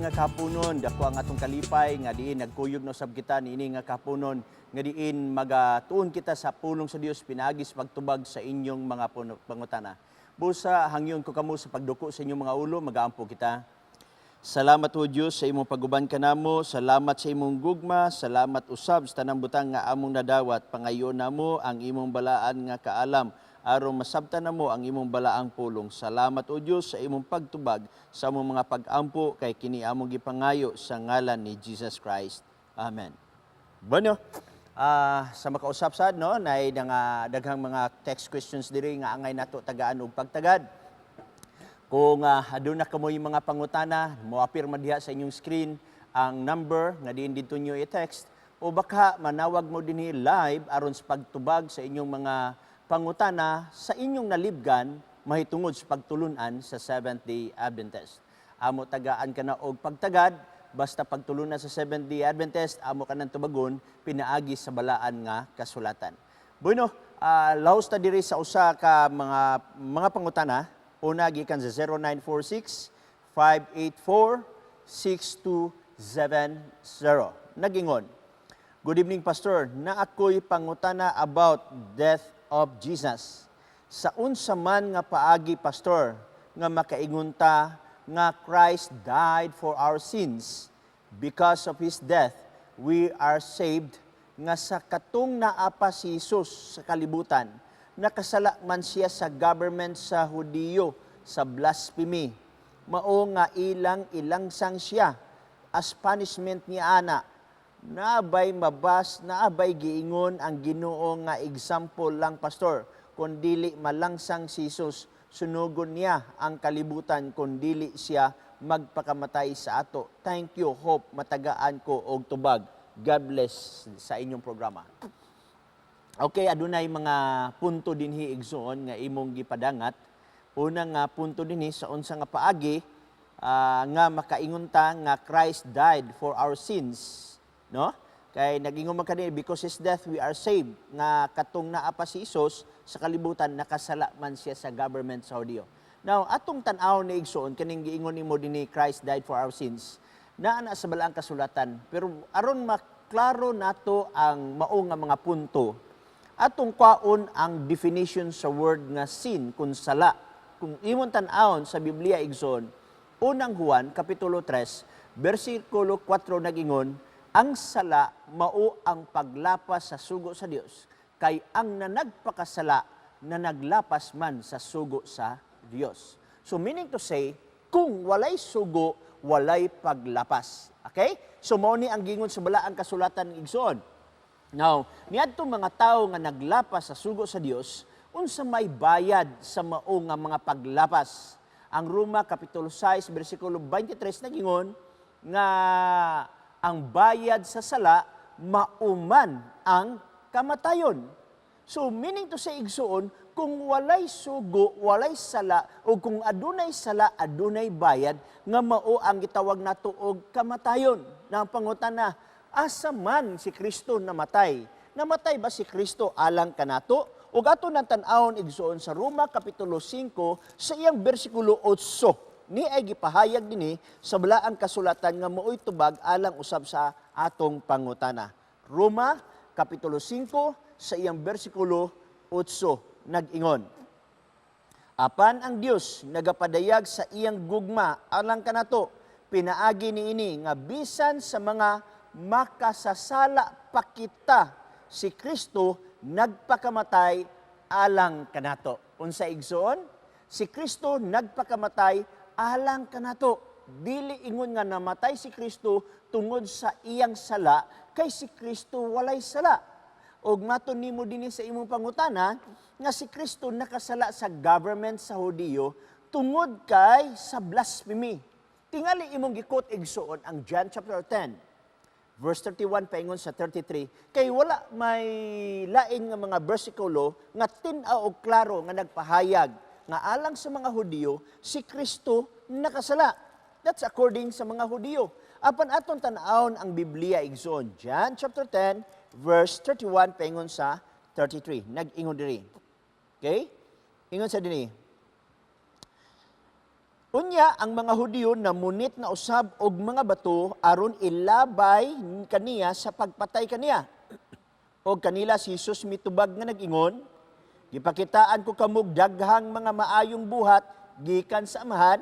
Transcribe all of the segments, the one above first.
nga kapunon, dako ang atong kalipay nga diin nagkuyog no sab kita niini nga kapunon nga diin magatuon kita sa pulong sa Dios pinagis pagtubag sa inyong mga pangutana. Busa hangyon ko kamo sa pagduko sa inyong mga ulo, magaampo kita. Salamat o Diyos sa imong paguban kanamo, salamat sa imong gugma, salamat usab sa tanang butang nga among nadawat, pangayon namo ang imong balaan nga kaalam, aron masabtan namo ang imong balaang pulong. Salamat o Diyos sa imong pagtubag sa among mga pag-ampo kay kini among gipangayo sa ngalan ni Jesus Christ. Amen. Bueno, sa makausap sad no, nay daghang mga text questions diri nga angay nato tagaan og pagtagad. Kung aduna kamoy mga pangutana, moapir man diha sa inyong screen ang number nga diin didto nyo i-text o baka manawag mo dinhi live aron sa pagtubag sa inyong mga pangutana sa inyong nalibgan mahitungod sa pagtulunan sa Seventh-day Adventist. Amo tagaan ka na og pagtagad, basta pagtulunan sa Seventh-day Adventist, amo ka nang tubagon, pinaagi sa balaan nga kasulatan. Bueno, laos ta diri sa usa ka mga pangutana. Una, gikan sa 0946-584-6270. Nagingon, good evening, Pastor. Na ako'y pangutana about death of Jesus. Sa unsa man nga paagi, Pastor, nga makaingunta nga Christ died for our sins. Because of His death, we are saved. Nga sa katong naapa si Jesus sa kalibutan, nakasala man siya sa government sa Hudiyo sa blasphemy. Mao nga ilang sang siya as punishment ni ana. Naabay mabas, naabay giingon ang Ginoo nga example lang, Pastor. Kundili malangsang si Jesus, sunugon niya ang kalibutan kundili siya magpakamatay sa ato. Thank you, hope matagaan ko og tubag. God bless sa inyong programa. Okay, adunay mga punto dinhi igsoon nga imong gipadangat. Unang punto dinhi sa unsa nga paagi nga makaingunta nga Christ died for our sins, no? Kay nagingon man kanini because His death we are saved. Nga katong naa pa si Hesus sa kalibutan nakasala man siya sa government sa Hudiyo. Now, atong tan-aw ni igsoon kaning giingon nimo dinhi Christ died for our sins. Naa na sa balaang kasulatan, pero aron maklaro nato ang mao nga mga punto, atong kwaon ang definition sa word nga sin, kung sala. Kung imong tan-awon sa Biblia igsoon, unang Juan, Kapitulo 3, versikulo 4 nagingon, ang sala mao ang paglapas sa sugo sa Dios, kay ang nanagpakasala na naglapas man sa sugo sa Dios. So meaning to say, kung walay sugo, walay paglapas. Okay? So mao ni ang gingon sa balaang kasulatan igsoon. Now, niadtong mga tao nga naglapas sa sugo sa Dios, unsa may bayad sa mao nga mga paglapas. Ang Roma Kapitulo 6 bersikulo 23 nagingon nga ang bayad sa sala mauman ang kamatayon. So meaning to say igsoon, kung walay sugo, walay sala o kung adunay sala, adunay bayad nga mao ang gitawag nato og kamatayon. Na pangutana, asa man si Kristo namatay? Namatay ba si Kristo alang kanato? Ug ato nang tan-awon igsoon sa Roma Kapitulo 5 sa iyang bersikulo 8. Ni ay gipahayag dinhi sa balaang kasulatan nga mao'y tubag alang usab sa atong pangutana. Roma Kapitulo 5 sa iyang bersikulo 8 nag-ingon, apan ang Dios nagapadayag sa iyang gugma alang kanato, pinaagi niini nga bisan sa mga makasasala pa kita, si Kristo nagpakamatay alang kanato. Unsa igsoon? Si Kristo nagpakamatay alang kanato. Dili ingon nga namatay si Kristo tungod sa iyang sala, kay si Kristo walay sala. Og maton nimo dinhi sa imong pangutana nga si Kristo nakasala sa government sa Hudiyo tungod kay sa blasphemy. Tingali imong gikot igsoon ang John chapter 10. Verse 31 paingon sa 33, kay wala may lain nga mga bersikulo nga tin-aw og klaro nga nagpahayag nga alang sa mga Hudiyo si Kristo nakasala. That's according sa mga Hudiyo. Apan aton tan-awon ang Biblia igsoon, John chapter 10 verse 31 paingon sa 33. Nag-ingon diri. Okay? Ingon sa dinhi. Unya ang mga Hudyo namunit na usab og mga bato aron ilabay kaniya sa pagpatay kaniya. Og kanila si Jesus mitubag nga nag-ingon, gipakitaan ko kamog daghang mga maayong buhat gikan sa Amahan,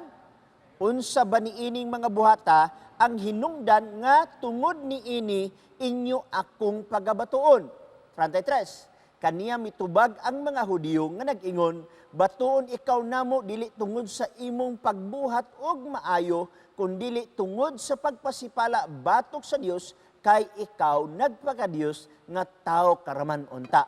unsa ba niining mga buhata ang hinungdan nga tungod niini inyo akong pagabatoon. 33. Kaniya mitubag ang mga Hudyo nga nag-ingon, batuon ikaw namo dili tungod sa imong pagbuhat og maayo, kundili tungod sa pagpasipala batok sa Dios kay ikaw nagpaka-Dios nga tao karaman unta.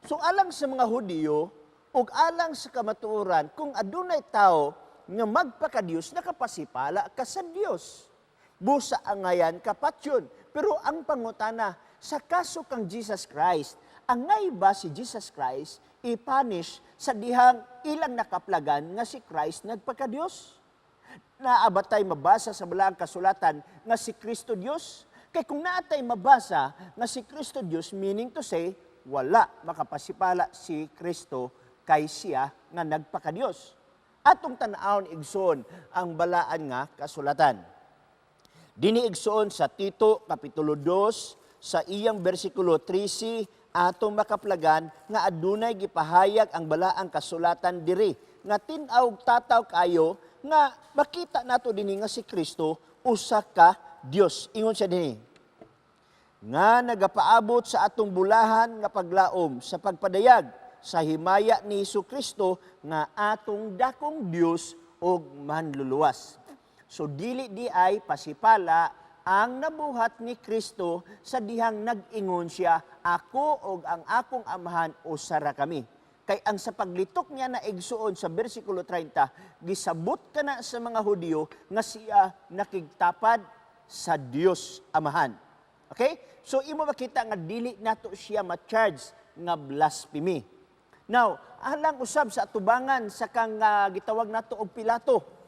So alang sa mga Hudyo ug alang sa kamatuoran, kung adunay tao nga magpaka-Dios nakapasipala ka sa Dios. Busa angayan kapatyon. Pero ang pangutana, sa kaso kang Jesus Christ, angay ba si Jesus Christ i-punish sa dihang ilang nakaplagan nga si Christ nagpaka-Dios? Naabatay mabasa sa balaang kasulatan nga si Kristo Dios? Kay kung naatay mabasa nga si Kristo Dios, meaning to say, wala makapasipala si Kristo kay siya nga nagpaka-Dios. Atong tan-awon igsoon ang balaan nga kasulatan. Dini igsoon sa Tito Kapitulo 2 sa iyang bersikulo 13 atong makaplagan nga adunay gipahayag ang balaang kasulatan diri nga tin-aw tataw kayo nga makita nato dinhi nga si Kristo usa ka Dios. Ingon siya dinhi nga nagapaabot sa atong bulahan nga paglaom sa pagpadayag sa himaya ni Jesu-Kristo nga atong dakong Dios ug manluluwas. So dili di ay pasipala ang nabuhat ni Kristo sa dihang nag-ingon siya, ako ug ang akong amahan usara kami. Kay ang sa paglitok niya na igsuon sa bersikulo 30, gisabot ka na sa mga Hudyo nga siya nakigtapad sa Dios Amahan. Okay? So imo makita nga dili nato siya ma-charge nga blasphemy. Now, alang usab sa atubangan sa kang gitawag nato og Pilato.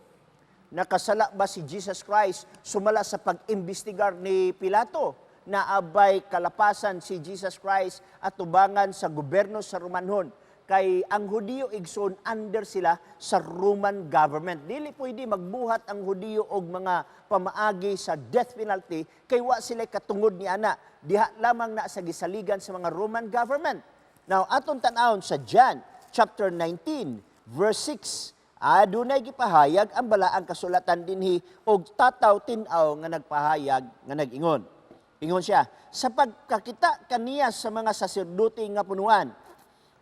Nakasala ba si Jesus Christ sumala sa pag-imbestigar ni Pilato? Naabay kalapasan si Jesus Christ at tubangan sa gobyerno sa Romanhon. Kay ang Hudyo igsoon under sila sa Roman government. Dili pwede magbuhat ang Hudyo og mga pamaagi sa death penalty kay wa sila katungod ni ana. Diha lamang na sa gisaligan sa mga Roman government. Now, aton tan-awon sa John chapter 19 verse 6. Adunay gipahayag ang balaang kasulatan dinhi og tataw tin-aw nga nagpahayag nga nag-ingon. Ingon siya, sa pagkakita kaniya sa mga saserdote nga punuan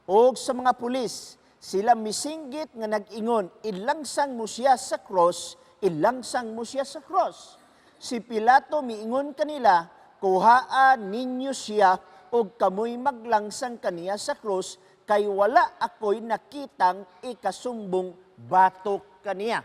og sa mga pulis, sila misinggit nga nag-ingon, ilangsang mo siya sa cross, ilangsang mo siya sa cross. Si Pilato miingon kanila, kuhaan ninyo siya og kamoy maglangsang kaniya sa cross, kay wala ako'y nakitang ikasumbong batok kaniya.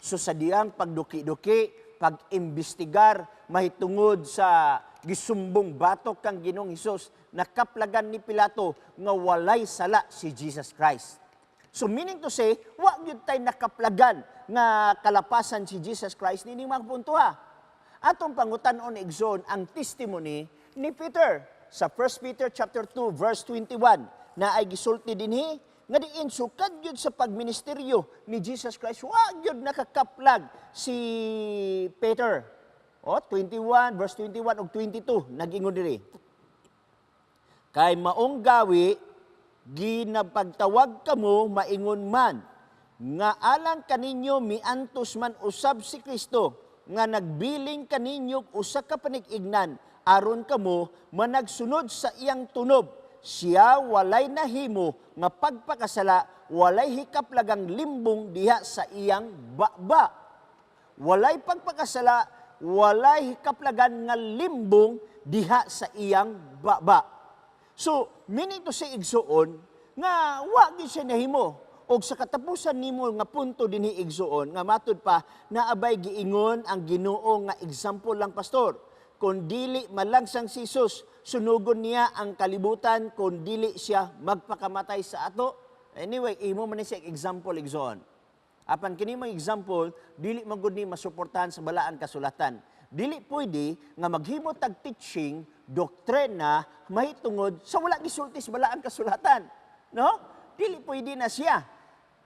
So sa diyang pagduki-duki, pag-imbestigar, mahitungod sa gisumbong batok kang Ginoong Hesus, nakaplagan ni Pilato nga walay sala si Jesus Christ. So meaning to say, wa gyud tay nakaplagan nga kalapasan si Jesus Christ nining mga puntuha. Atong pangutan-on igsoon ang testimony ni Peter sa 1 Peter chapter 2 verse 21 na ay gisulti dinhi nga diin sukad gyud sa pagministeryo ni Jesus Christ, wa gyud nakakaplag si Peter. 21 verse 21 ug 22 nag-ingon diri. Kay maong gawi ginapagtawag kamo maingon man nga alang kaninyo miantos man usab si Kristo nga nagbiling kaninyo usa ka panig-ignan aron kamo managsunod sa iyang tunob. Siya walay nahimo nga pagpakasala, walay hikaplagang limbong diha sa iyang baba. Walay pagpakasala, walay hikaplagan nga limbong diha sa iyang baba. So, meaning to say igsuon, nga wa gyud siya nahimo. Og sa katapusan nimo nga punto dinhi igsuon, nga matud pa, naabay giingon ang Ginoo nga example lang pastor. Kung dili malangsang si Jesus, sunugon niya ang kalibutan kung dili siya magpakamatay sa ato. Anyway, imo man siya example igsoon. Apan kini mo example, dili man gud ni masuportahan sa balaan kasulatan. Dili pwede nga maghimo tag teaching, doktrina, mahitungod sa wala gisulti sa balaan kasulatan. No? Dili pwede na siya.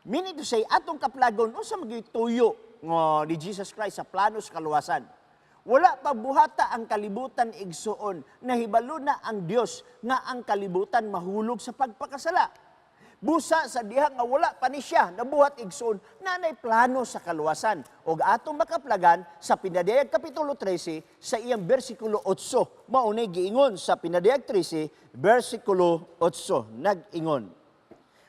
Meaning to say, atong kaplagon, o sa magituyo ni Jesus Christ sa plano sa kaluwasan. Wala pa buhata ang kalibutan igsuon, nahibalo na ang Dios nga ang kalibutan mahulog sa pagpakasala. Busa sa diha nga wala pa ni siya nabuhat igsuon, nanay plano sa kaluwasan. O atong makaplagan sa Pinadayag Kapitulo 13 sa iyang versikulo 8. Maunay giingon sa Pinadayag 13, versikulo 8, nag-ingon.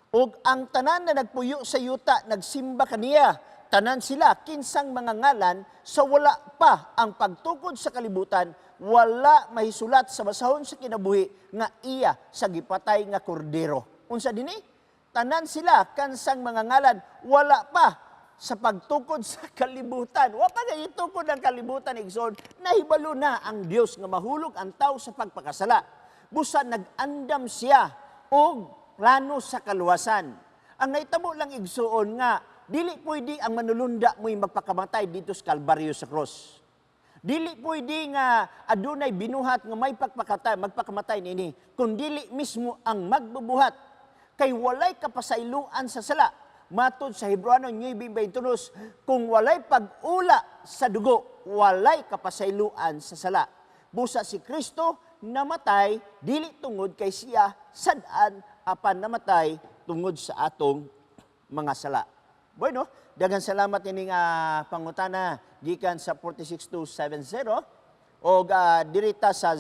Og ang tanan na nagpuyo sa yuta, nagsimba kaniya, tanan sila, kinsang mga ngalan, sa wala pa ang pagtukod sa kalibutan, wala mahisulat sa basahon sa kinabuhi, nga iya sa gipatay nga kordero. Unsa dini? Tanan sila, kansang mga ngalan, wala pa sa pagtukod sa kalibutan. Wa pa nga itukod ang kalibutan, igsoon, nahibalo na ang Dios nga mahulog ang tao sa pagpakasala. Busa nag-andam siya og plano sa kaluwasan. Ang naitabo lang igsuon nga, dili pwede ang manulunda mo'y magpakamatay dito sa Kalbaryo sa cross. Dili pwede nga adunay binuhat nga may magpakamatay nini, kung dili mismo ang magbubuhat. Kay walay kapasayloan sa sala. Matod sa Hebreano 9:22, kung walay pag-ula sa dugo, walay kapasayloan sa sala. Busa si Kristo namatay, dili tungod kay siya sad-an apan namatay tungod sa atong mga sala. Bueno, daghang salamat ining pangutana gikan sa 46270 o dirita sa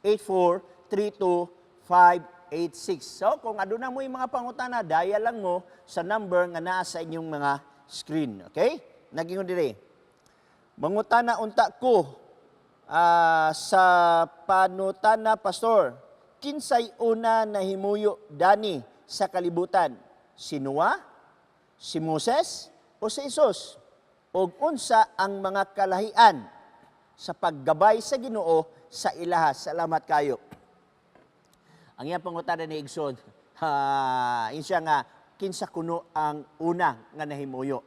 0906-8432-586. So, kung aduna mo yung mga pangutana, daya lang mo sa number nga naa sa inyong mga screen. Okay? Nagingon dire. Mangutana unta ko sa panutana, Pastor, kinsay una na himuyo dani sa kalibutan? Si Noah, si Moses, o si Isus? O unsa ang mga kalahian sa paggabay sa Ginoo sa ilaha? Salamat kayo. Ang iyang pangutana ni Igsoon, insya nga, kinsa kuno ang una nga nahimuyo.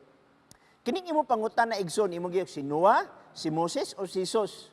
Kining imo pangutana Igsoon, imo giyok si Noah, si Moses, o si Isus?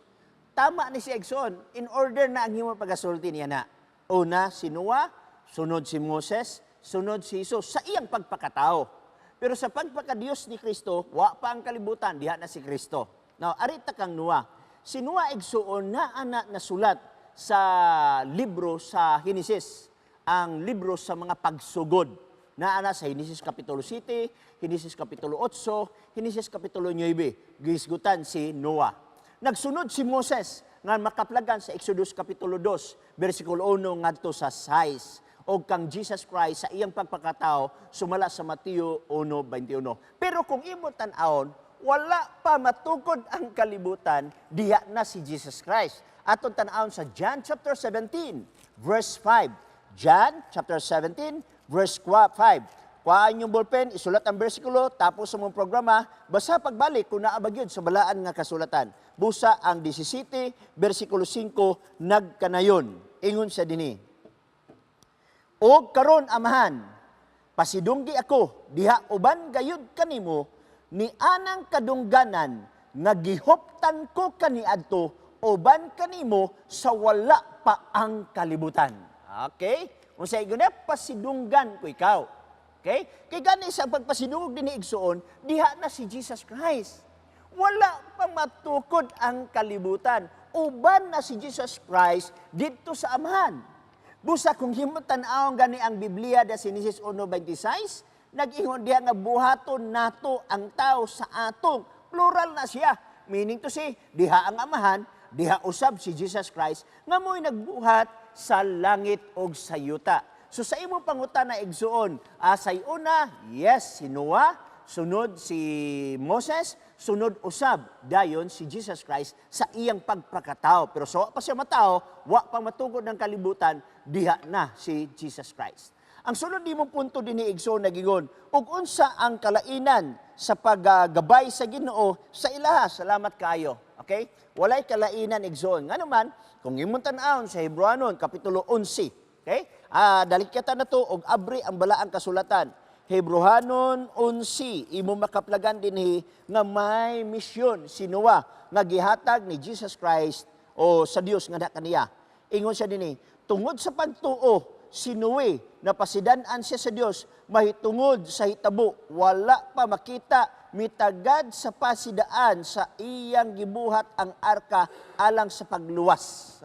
Tama ni si Igsoon, in order na ang imo pagasulti niya na. Una, si Noah, sunod si Moses, sunod si Isus, sa iyang pagpakatao. Pero sa pagpakadiyos ni Kristo, wa pa ang kalibutan, diha na si Kristo. Now, arita kang Noah. Si Noah Igsoon na anak na sulat sa libro sa Genesis, ang libro sa mga pagsugod. Naana sa Genesis Kapitulo 7, Genesis Kapitulo 8, Genesis Kapitulo 9, gisgutan si Noah. Nagsunod si Moses nga makaplagan sa Exodus Kapitulo 2, versikulo 1 ngadto sa 6. O kang Jesus Christ sa iyang pagpakatao sumala sa Mateo 1:21. Pero kung imo tan-awon, wala pa matukod ang kalibutan, diha na si Jesus Christ. Atong tan-awon sa John chapter 17, verse 5. John chapter 17, verse 5. Kuhaan yung ballpen, isulat ang bersikulo, tapos sa mong programa, basa pagbalik kung naabag yun sa balaan nga kasulatan. Busa ang 17, bersikulo 5, nagkanayon. Ingon sa dini. O karon amahan, pasidunggi ako, diha uban gayud kanimo, ni anang kadungganan, nga gihoptan ko kaniadto, uban kanimo sa wala pa ang kalibutan. Okay? Kung sa igunep, pasidunggan ko ikaw. Okay? Kaya gani sa pagpasidungog din ni Igsoon, diha na si Jesus Christ. Wala pang matukod ang kalibutan. Uban na si Jesus Christ dito sa Amahan. Busa kung himutan-awang gani ang Biblia da Genesis 1:26, nag-ingon diha nga buhaton nato ang tao sa atong. Plural na siya. Meaning to say, diha ang Amahan, diha usab si Jesus Christ, nga mo'y nagbuhat sa langit o sa yuta. So sa imong pangutana Igsoon, asay una, yes, si Noah, sunod si Moses, sunod usab dayon si Jesus Christ sa iyang pagpakatao. Pero sa wa pa siya matao, wa pa matugod ng kalibutan, diha na si Jesus Christ. Ang sunod nimong punto din ni Igsoon nagingon, ug unsa ang kalainan sa paggabay sa Ginoo sa ilaha? Salamat kaayo. Okay? Walay kalainan Igsoon. Nga naman, kung imong tan-awon sa Hebreano kapitulo 11, okay? Dalikatan na to og abri ang balaang kasulatan. Hebrehanon 11, imo makaplagan dinhi nga may misyon si Noah nga gihatag ni Jesus Christ o sa Dios nga kaniya. Ingon siya dinhi, tungod sa pagtuo si Noe, napasidan-an siya sa Dios, mahitungod sa hitabo, wala pa makita, mitagad sa pasidaan sa iyang gibuhat ang arka alang sa pagluwas.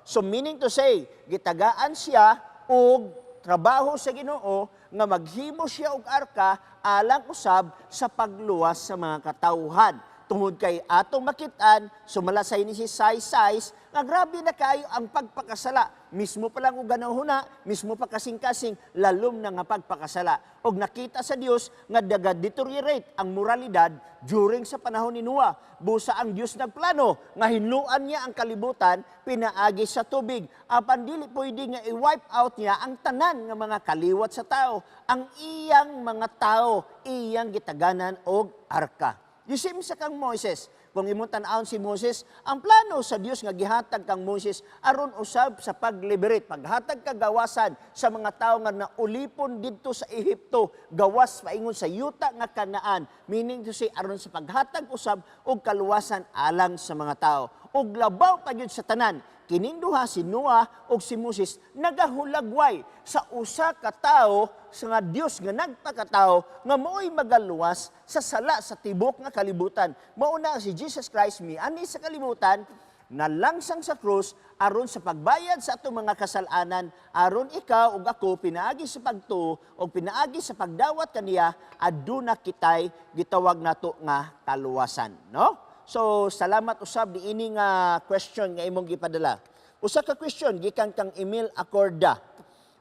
So meaning to say, gitagaan siya og trabaho sa Ginoo nga maghimo siya og arka alang usab sa pagluwas sa mga katawhan. Tungod kay atong makitaan, sumalasay ni si Sais, nga grabe na kayo ang pagpakasala. Mismo pa lang og ganahuna, mismo pa kasing-kasing, lalom na nga pagpakasala. Og nakita sa Dios nga daga-deteriorate ang moralidad during sa panahon ni Noah. Busa ang Dios nagplano nga hinluan niya ang kalibutan, pinaagi sa tubig. Apan dili pwede nga i-wipe out niya ang tanan nga mga kaliwat sa tao. Ang iyang mga tao, iyang gitaganan og arka. Yusim sa kang Moses, kung imong tan-awon si Moses, ang plano sa Dios nga gihatag kang Moses aron usab sa pag-liberate, paghatag kagawasan sa mga tao nga naulipon didto sa Ehipto, gawas paingon sa yuta nga Kanaan, meaning to say aron sa paghatag usab og kaluwasan alang sa mga tao. Og labaw pa gyud sa tanan, kining duha si Noah ug si Moses nagahulagway sa usa ka tawo sa nga Dios nga nagpakatao nga mo'y magaluwas sa sala sa tibok nga kalibutan. Mao na si Jesus Christ miani sa kalibutan, nalangsang sa krus aron sa pagbayad sa atong mga kasalanan, aron ikaw ug ako pinaagi sa pagtuo o pinaagi sa pagdawat kaniya, aduna kitay gitawag nato nga kaluwasan, no? So, salamat usab di ini nga question nga imong gipadala. Usa ka question gikan kang Emil Acorda.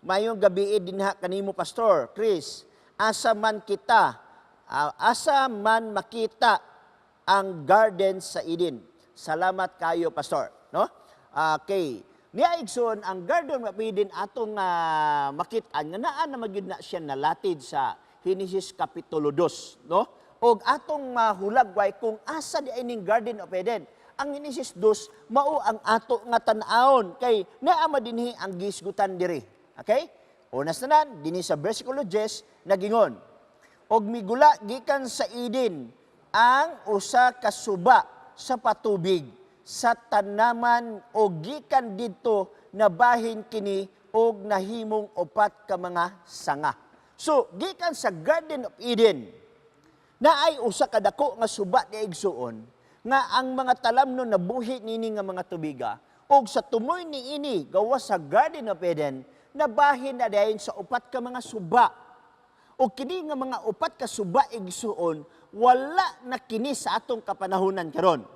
Mayong gabi dinha kanimo Pastor Chris. Asa man makita ang garden sa Eden. Salamat kayo Pastor, no? Okay. Niya igsoon ang garden of Eden atong makit-an nga naa na magyud na siya nalatid sa Genesis kapitulo 2, no? Og atong mahulagway kung asa di ining Garden of Eden. Ang Genesis 2 mao ang ato nga tan-awon kay naa dinhi ang gisgutan diri. Okay? Unas tanan dinhi sa bersikulo 10 nagingon. Og migula gikan sa Eden ang usa ka suba sa patubig sa tanaman og gikan didto nabahin kini og nahimong upat ka mga sanga. So gikan sa Garden of Eden na ay usa ka dako nga suba ni igsuon nga ang mga talamnon nabuhi nini nga mga tubiga og sa tumoy ni ini gawas sa Garden of Eden nabahin na dayon sa upat ka mga suba. O kini nga mga upat ka suba igsuon wala na kini sa atong kapanahunan karon.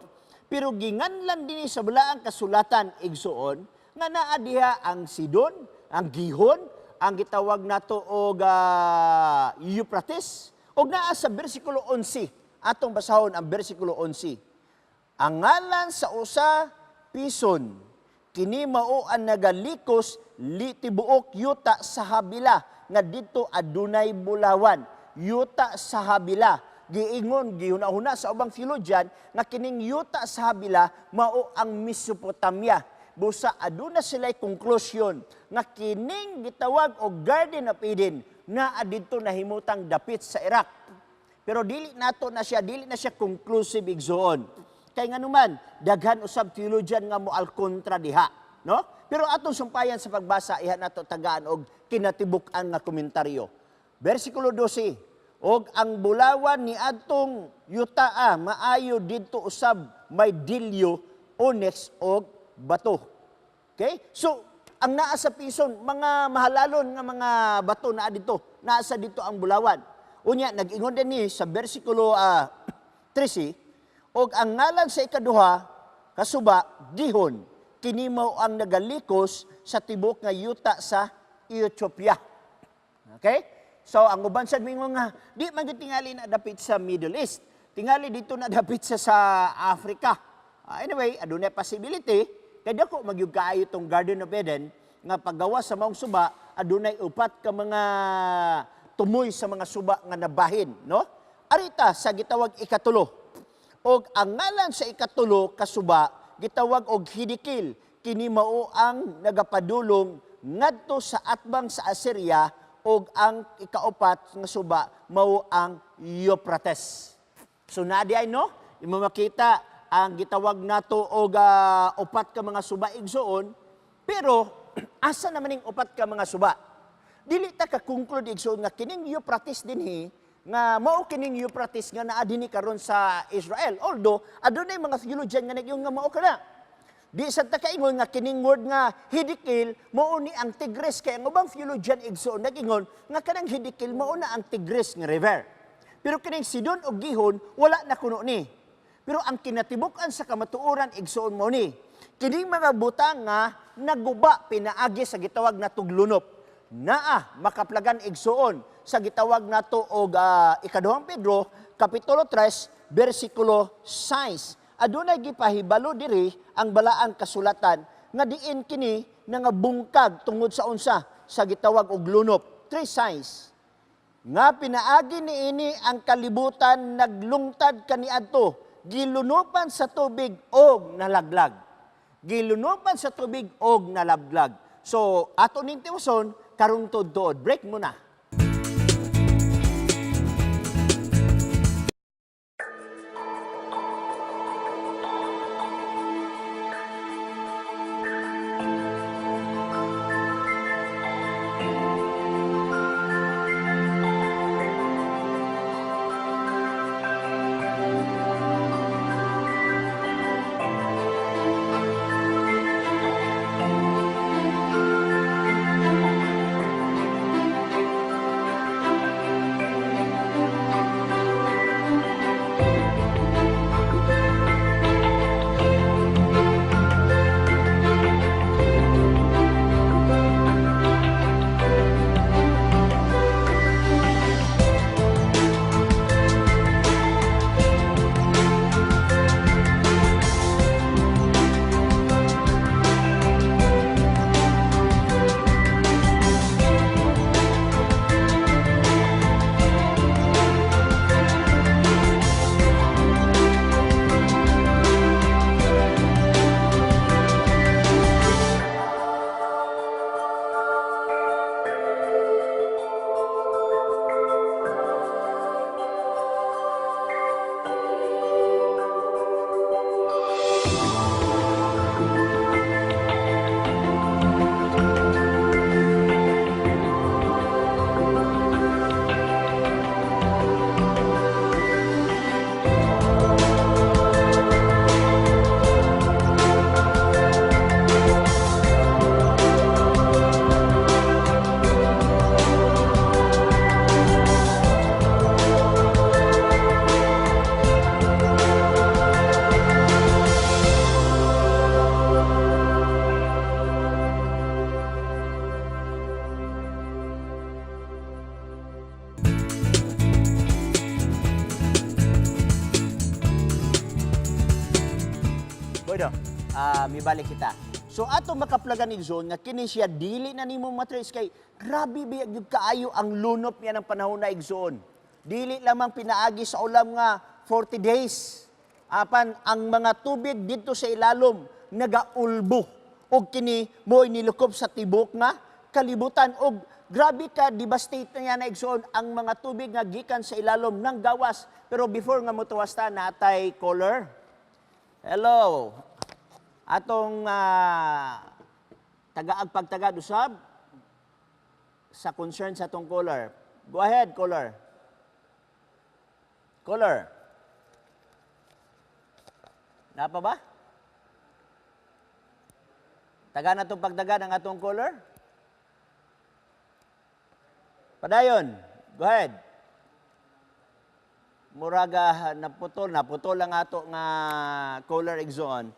Pero ginganlan dinhi sa balaang kasulatan igsuon nga naa diha ang Sidon, ang Gihon, ang gitawag nato og Euphrates. Og naa sa bersikulo 11, atong basahon ang bersikulo 11. Ang ngalan sa usa Pison, kini mao ang nagalikos tibuok yuta sa habila nga didto adunay bulawan. Yuta sa habila. Giingon gihuna-huna sa ubang theologian nga kining yuta sa habila mao ang Mesopotamia. Busa aduna sila'y konklusyon nga kining gitawag og Garden of Eden na adito nahimutang dapit sa Iraq. Pero dili na siya conclusive igsuon. Kay nganuman daghan usab theologian nga mo al kontra diha, no? Pero atong sumpayan sa pagbasa iha nato tagaan og kinatibuk-an nga komentaryo. Bersikulo 12, og ang bulawan ni adtong yutaa maayo didto usab may dilyo, onyx og bato. Okay? So ang naa sa Pison, mga mahalalon nga mga bato naa dito, naa sa dito ang bulawan. Unya, nag-ingon din ni sa bersikulo 13, og ang ngalan sa ikaduha, kasuba, Gihon, kini mao ang nagalikos sa tibok nga yuta sa Ethiopia. Okay? So, ang uban sa mingon nga, di man gyud tingali na dapit sa Middle East. Tingali dito na dapit sa Africa. Anyway, adunay possibility, kaya dako magyug kaayo tong Garden of Eden nga paggawa sa maong suba adunay upat ka mga tumoy sa mga suba nga nabahin, no? Arita sa gitawag ikatulo. Og ang ngalan sa ikatulo ka suba gitawag og Hidikil, kini mao ang nagapadulong ngadto sa atbang sa Assyria og ang ikaupat nga suba mao ang Euphrates. So na di ay no, imo makita ang gitawag nato og upat ka mga suba igsuon, pero asa naman ning upat ka mga suba? Dili ta ka conclude igsoon nga kining Euphrates dinhi nga mao kining Euphrates nga naa dinhi karon sa Israel. Although adunay mga theologian nga nagyong nga mao kana. Di sa ta kaingon nga kining word nga Hidikil mao ni ang Tigris, kay ang ubang theologian igsoon nagingon nga kanang Hidikil mao na ang Tigris nga river. Pero kining Sidon ug Gihon wala na kuno ni. Pero ang kinatibuk-an sa kamatuoran igsoon mo ni. Kining mga butang nga naguba pinaagi sa gitawag na tuglunop. Naa makaplagan igsoon sa gitawag nato og ikaduhang Pedro kapitulo 3 bersikulo 6. Adunay gipahibalo diri ang balaan kasulatan nga diin kini nga bungkag tungod sa unsa sa gitawag og lunop. 3 signs. Nga pinaagi niini ang kalibutan naglungtad kaniadto, gilunupan sa tubig og nalaglag. Gilunupan sa tubig og nalaglag. So ato ning tiuson karong tudtod. Break muna. Boydo, mibalik kita. So ato makaplagan ni Zon nga kini siya dili na nimo matrace kay grabe biyag gyud kaayo ang lunop niya ng panahon na igsoon. Dili lamang pinaagi sa ulam nga 40 days. Apan ang mga tubig dito sa ilalom nagaulbo og kini mo inilukob sa tibok nga kalibutan og grabe ka devastate na na igsoon ang mga tubig nga gikan sa ilalom ng gawas. Pero before nga motuwas ta natay caller. Hello. Atong tagaag pagtagad usab sa concern sa atong caller. Go ahead, caller. Caller. Napa ba? Taga na itong pagtagad ang atong caller? Padayon. Go ahead. Muraga naputol ang ato nga caller igsoon.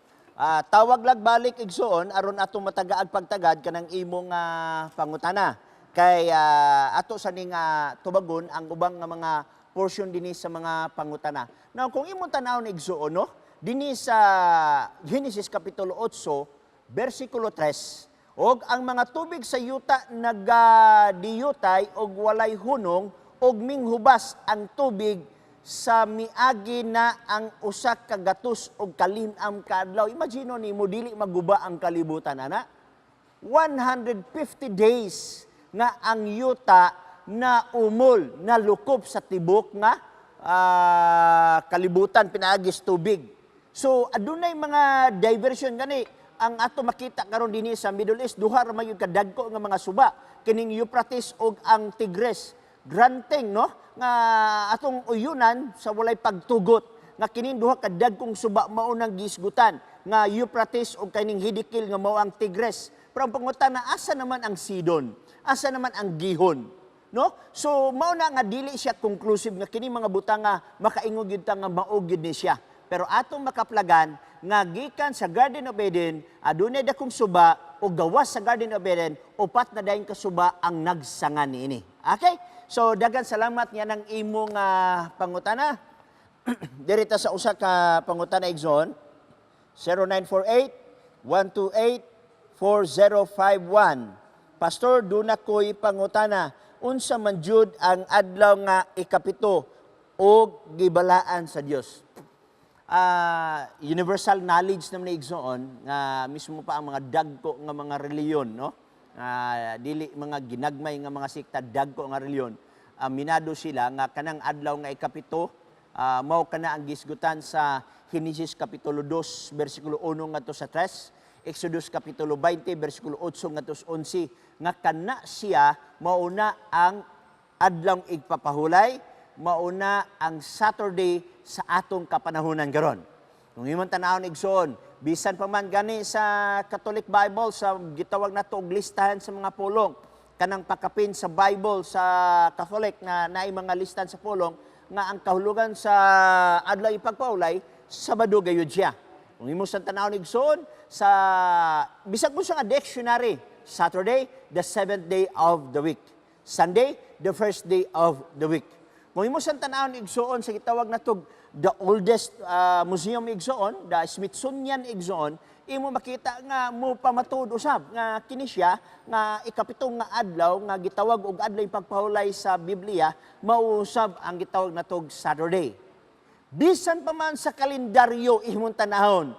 Tawag lag balik igsoon aron ato matagaag pagtagad kanang imong pangutana. Kay ato sa ning tubagon ang ubang nga mga portion dinhi sa mga pangutana. Now kung imong tanawon igsoon no, dinhi sa Genesis kapitulo 8 bersikulo 3, og ang mga tubig sa yuta nagadiyutay og walay hunong og minghubas ang tubig sa miagi na ang usa ka gatos og kalim-am kaadlaw. Imagine ni mo dili maguba ang kalibutan ana. 150 days nga ang yuta na umol na lukob sa tibok nga kalibutan pinaagis tubig. So adunay mga diversion gani ang ato makita karon dinhi sa Middle East, duha ra magyud kadagko nga mga suba, kining Euphrates ug ang Tigris. Granting, no, nga atong uyunan sa walay pagtugot, nga kining duha kadagkong suba mao nang gisgutan, nga Euphrates ug kining Hidikil nga mao ang Tigris. Pero ang pangutana, asa naman ang Sidon? Asa naman ang Gihon? No? So mao na nga dili siya conclusive nga kini mga butang nga makaingog gyud ta nga mao gyud ni siya. Pero atong makaplagan nga gikan sa Garden of Eden adunay dakong suba o gawas sa Garden of Eden upat na dayon ka suba ang nagsangan niini. Okay? So daghang salamat nga nang imong pangutana. Dirita sa usa ka pangutana igsoon 0948 128 4051. Pastor, duna ko'y pangutana, unsa man jud ang adlaw nga ikapito o gibalaan sa Dios. Universal knowledge naman na igsoon nga mismo pa ang mga dagko nga mga reliyon, no? Dili mga ginagmay nga mga sikta, dagko nga reliyon. Minado sila nga kanang adlaw nga ikapito, mao kana ang gisgutan sa Genesis kapitulo 2 bersikulo 1 ngadto sa 3, Exodus kapitulo 20 bersikulo 8 ngadto sa 11, nga kana siya mauna ang adlaw igpapahulay, mauna ang Saturday sa atong kapanahunan karon. Kung imong tan-awon igsoon, bisan pa man gani sa Catholic Bible sa gitawag nato og listahan sa mga pulong, kanang pakapin sa Bible sa Catholic na naay mga listahan sa pulong nga ang kahulugan sa adlaw ipagpaulay Sabado gayud siya. Kung imong tan-awon igsoon sa bisag mo sa dictionary, Saturday the 7th day of the week, Sunday the first day of the week. Kung imo sang tan-awon igsoon sa gitawag natog the oldest museum igsoon, the Smithsonian igsoon, imo makita nga mo pamatud usab nga kini siya nga ikapitong nga adlaw nga gitawag og adlaw pagpahulay sa Biblia, mao-usab ang gitawag natog Saturday. Bisan pa man sa kalendaryo imong tan-awon,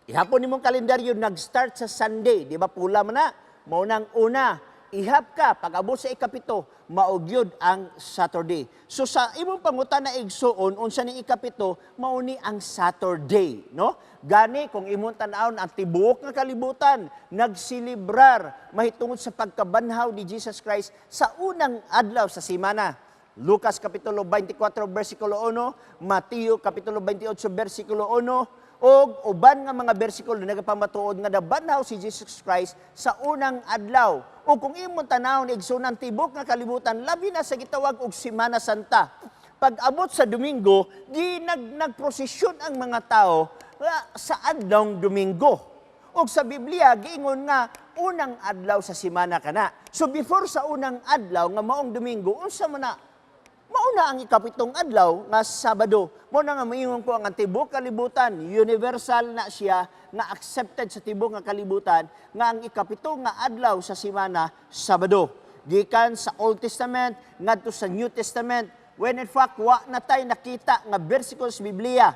ihapon nimong kalendaryo nag-start sa Sunday, di ba pula man na, mao nang una. Ihap ka, pag-abot sa ikapito, maugyod ang Saturday. So sa imong pangutana igsoon, unsa ni ikapito, mauni ang Saturday, no? Gani kung imong tan-awon ang tibuok nga kalibutan, nagsilibrar mahitungod sa pagkabanhaw ni Jesus Christ sa unang adlaw sa semana. Lucas kapitulo 24 bersikulo 1, Mateo kapitulo 28 bersikulo 1, o uban nga mga bersikulo na nagapamatuod nga nabanhaw si Jesus Christ sa unang adlaw. O kung imong tanawon igsoon tibok nga kalibutan, labi na sa gitawag og Semana Santa. Pag abot sa Domingo, nagprosesyon ang mga tao sa adlawng Domingo. O sa Biblia, giingon nga unang adlaw sa semana kana. So before sa unang adlaw nga maong Domingo, unsa man na mauna ang ikapitong adlaw nga Sabado. Muna nga maingon ko ang tibok kalibutan, universal na siya, nga accepted sa tibok nga kalibutan, nga ang ikapitong nga adlaw sa semana, Sabado. Gikan sa Old Testament, ngadto sa New Testament, when in fact, wa na tayo nakita nga bersikulo sa Biblia,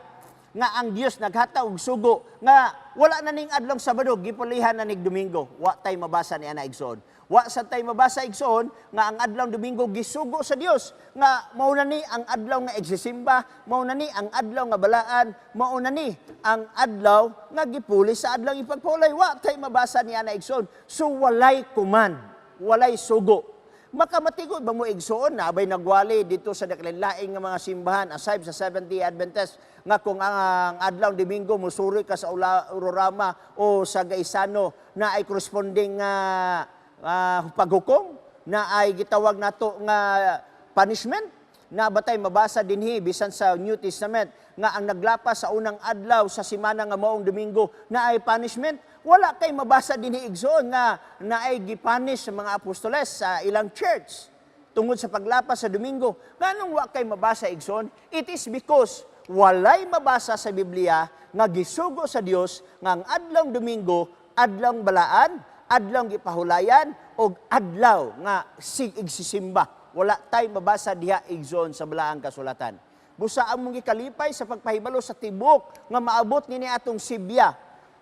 nga ang Dios naghata og sugo, nga wala na ning adlong Sabado, gipulihan na ning Domingo. Wa tayo mabasa ni ana igsoon. Wa sa tayo mabasa igsoon nga ang adlaw Domingo gisugo sa Dios nga mao na ni ang adlaw nga igsisimba, mao na ni ang adlaw nga balaan, mao na ni ang adlaw nga gipuli sa adlaw ipagpaulay. Wa tayo mabasa ni ana igsoon. So walay command, walay sugo. Makamatigod ba mo igsoon na abay nagwali dito sa daklilaing nga mga simbahan aside sa Seventh-day Adventist nga kung ang adlaw Domingo musuri ka sa Urorama o sa Gaisano na ay corresponding paghukom, na ay gitawag nato nga punishment, na batay mabasa dinhi bisan sa New Testament nga ang naglapas sa unang adlaw sa semana nga maong Domingo na ay punishment. Wala kay mabasa dinhi igsoon nga na ay gipunish sa mga apostoles sa ilang church tungod sa paglapas sa Domingo. Nganong wa kay mabasa igsoon? It is because walay mabasa sa Biblia nga gisugo sa Dios nga ang adlaw Domingo adlaw balaan, adlaw gipahulayan o adlaw nga igsisimba. Wala tay mabasa diha igsoon sa balaang kasulatan. Busa among gikalipay sa pagpahibalo sa tibok nga maabot nini atong Sibya.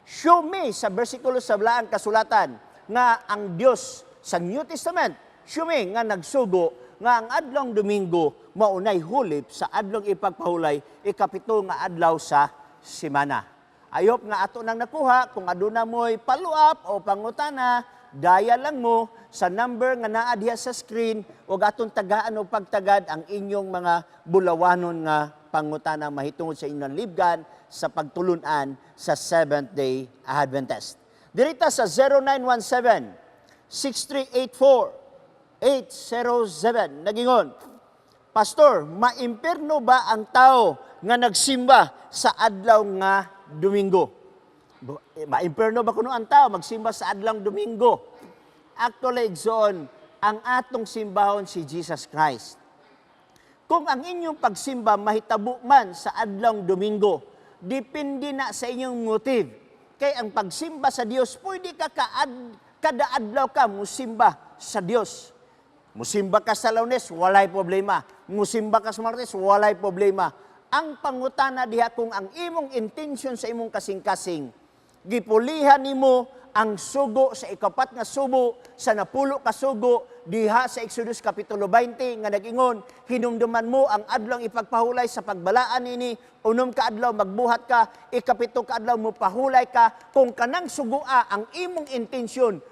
Show me sa bersikulo sa balaang kasulatan nga ang Dios sa New Testament, show me nga nagsugo nga ang adlaw Domingo maunay hulip sa adlaw ipagpahulay ikapito nga adlaw sa semana. I hope nga ato nang nakuha, kung aduna mo'y follow-up o pangutana, daya lang mo sa number nga naa diha sa screen o atong tagaan o pagtagad ang inyong mga bulawanon nga pangutana mahitungod sa inyong libgan sa pagtulunan sa Seventh-day Adventist. Dirita sa 0917-6384-807. Nagingon, Pastor, maimperno ba ang tao nga nagsimba sa adlaw nga Domingo? Maimperno ba kuno ang tao magsimba sa adlaw Domingo? Actually, igsoon, ang atong simbahon si Jesus Christ. Kung ang inyong pagsimba mahitabo man sa adlaw Domingo, depende na sa inyong motive. Kay ang pagsimba sa Dios, pwede ka kada adlaw ka musimba sa Dios. Musimba ka sa Lunes, walay problema. Musimba ka sa Martes, walay problema. Ang pangutana diha kung ang imong intention sa imong kasing-kasing, gipulihan nimo ang sugo sa ikapat nga subo sa napulo ka sugo diha sa Exodus Kapitulo 20 nga nag-ingon, hinumduman mo ang adlaw ipagpahulay sa pagbalaan nini, unom ka adlaw magbuhat ka, ikapito ka adlaw mo pahulay ka, kung kanang sugua ang imong intensyon,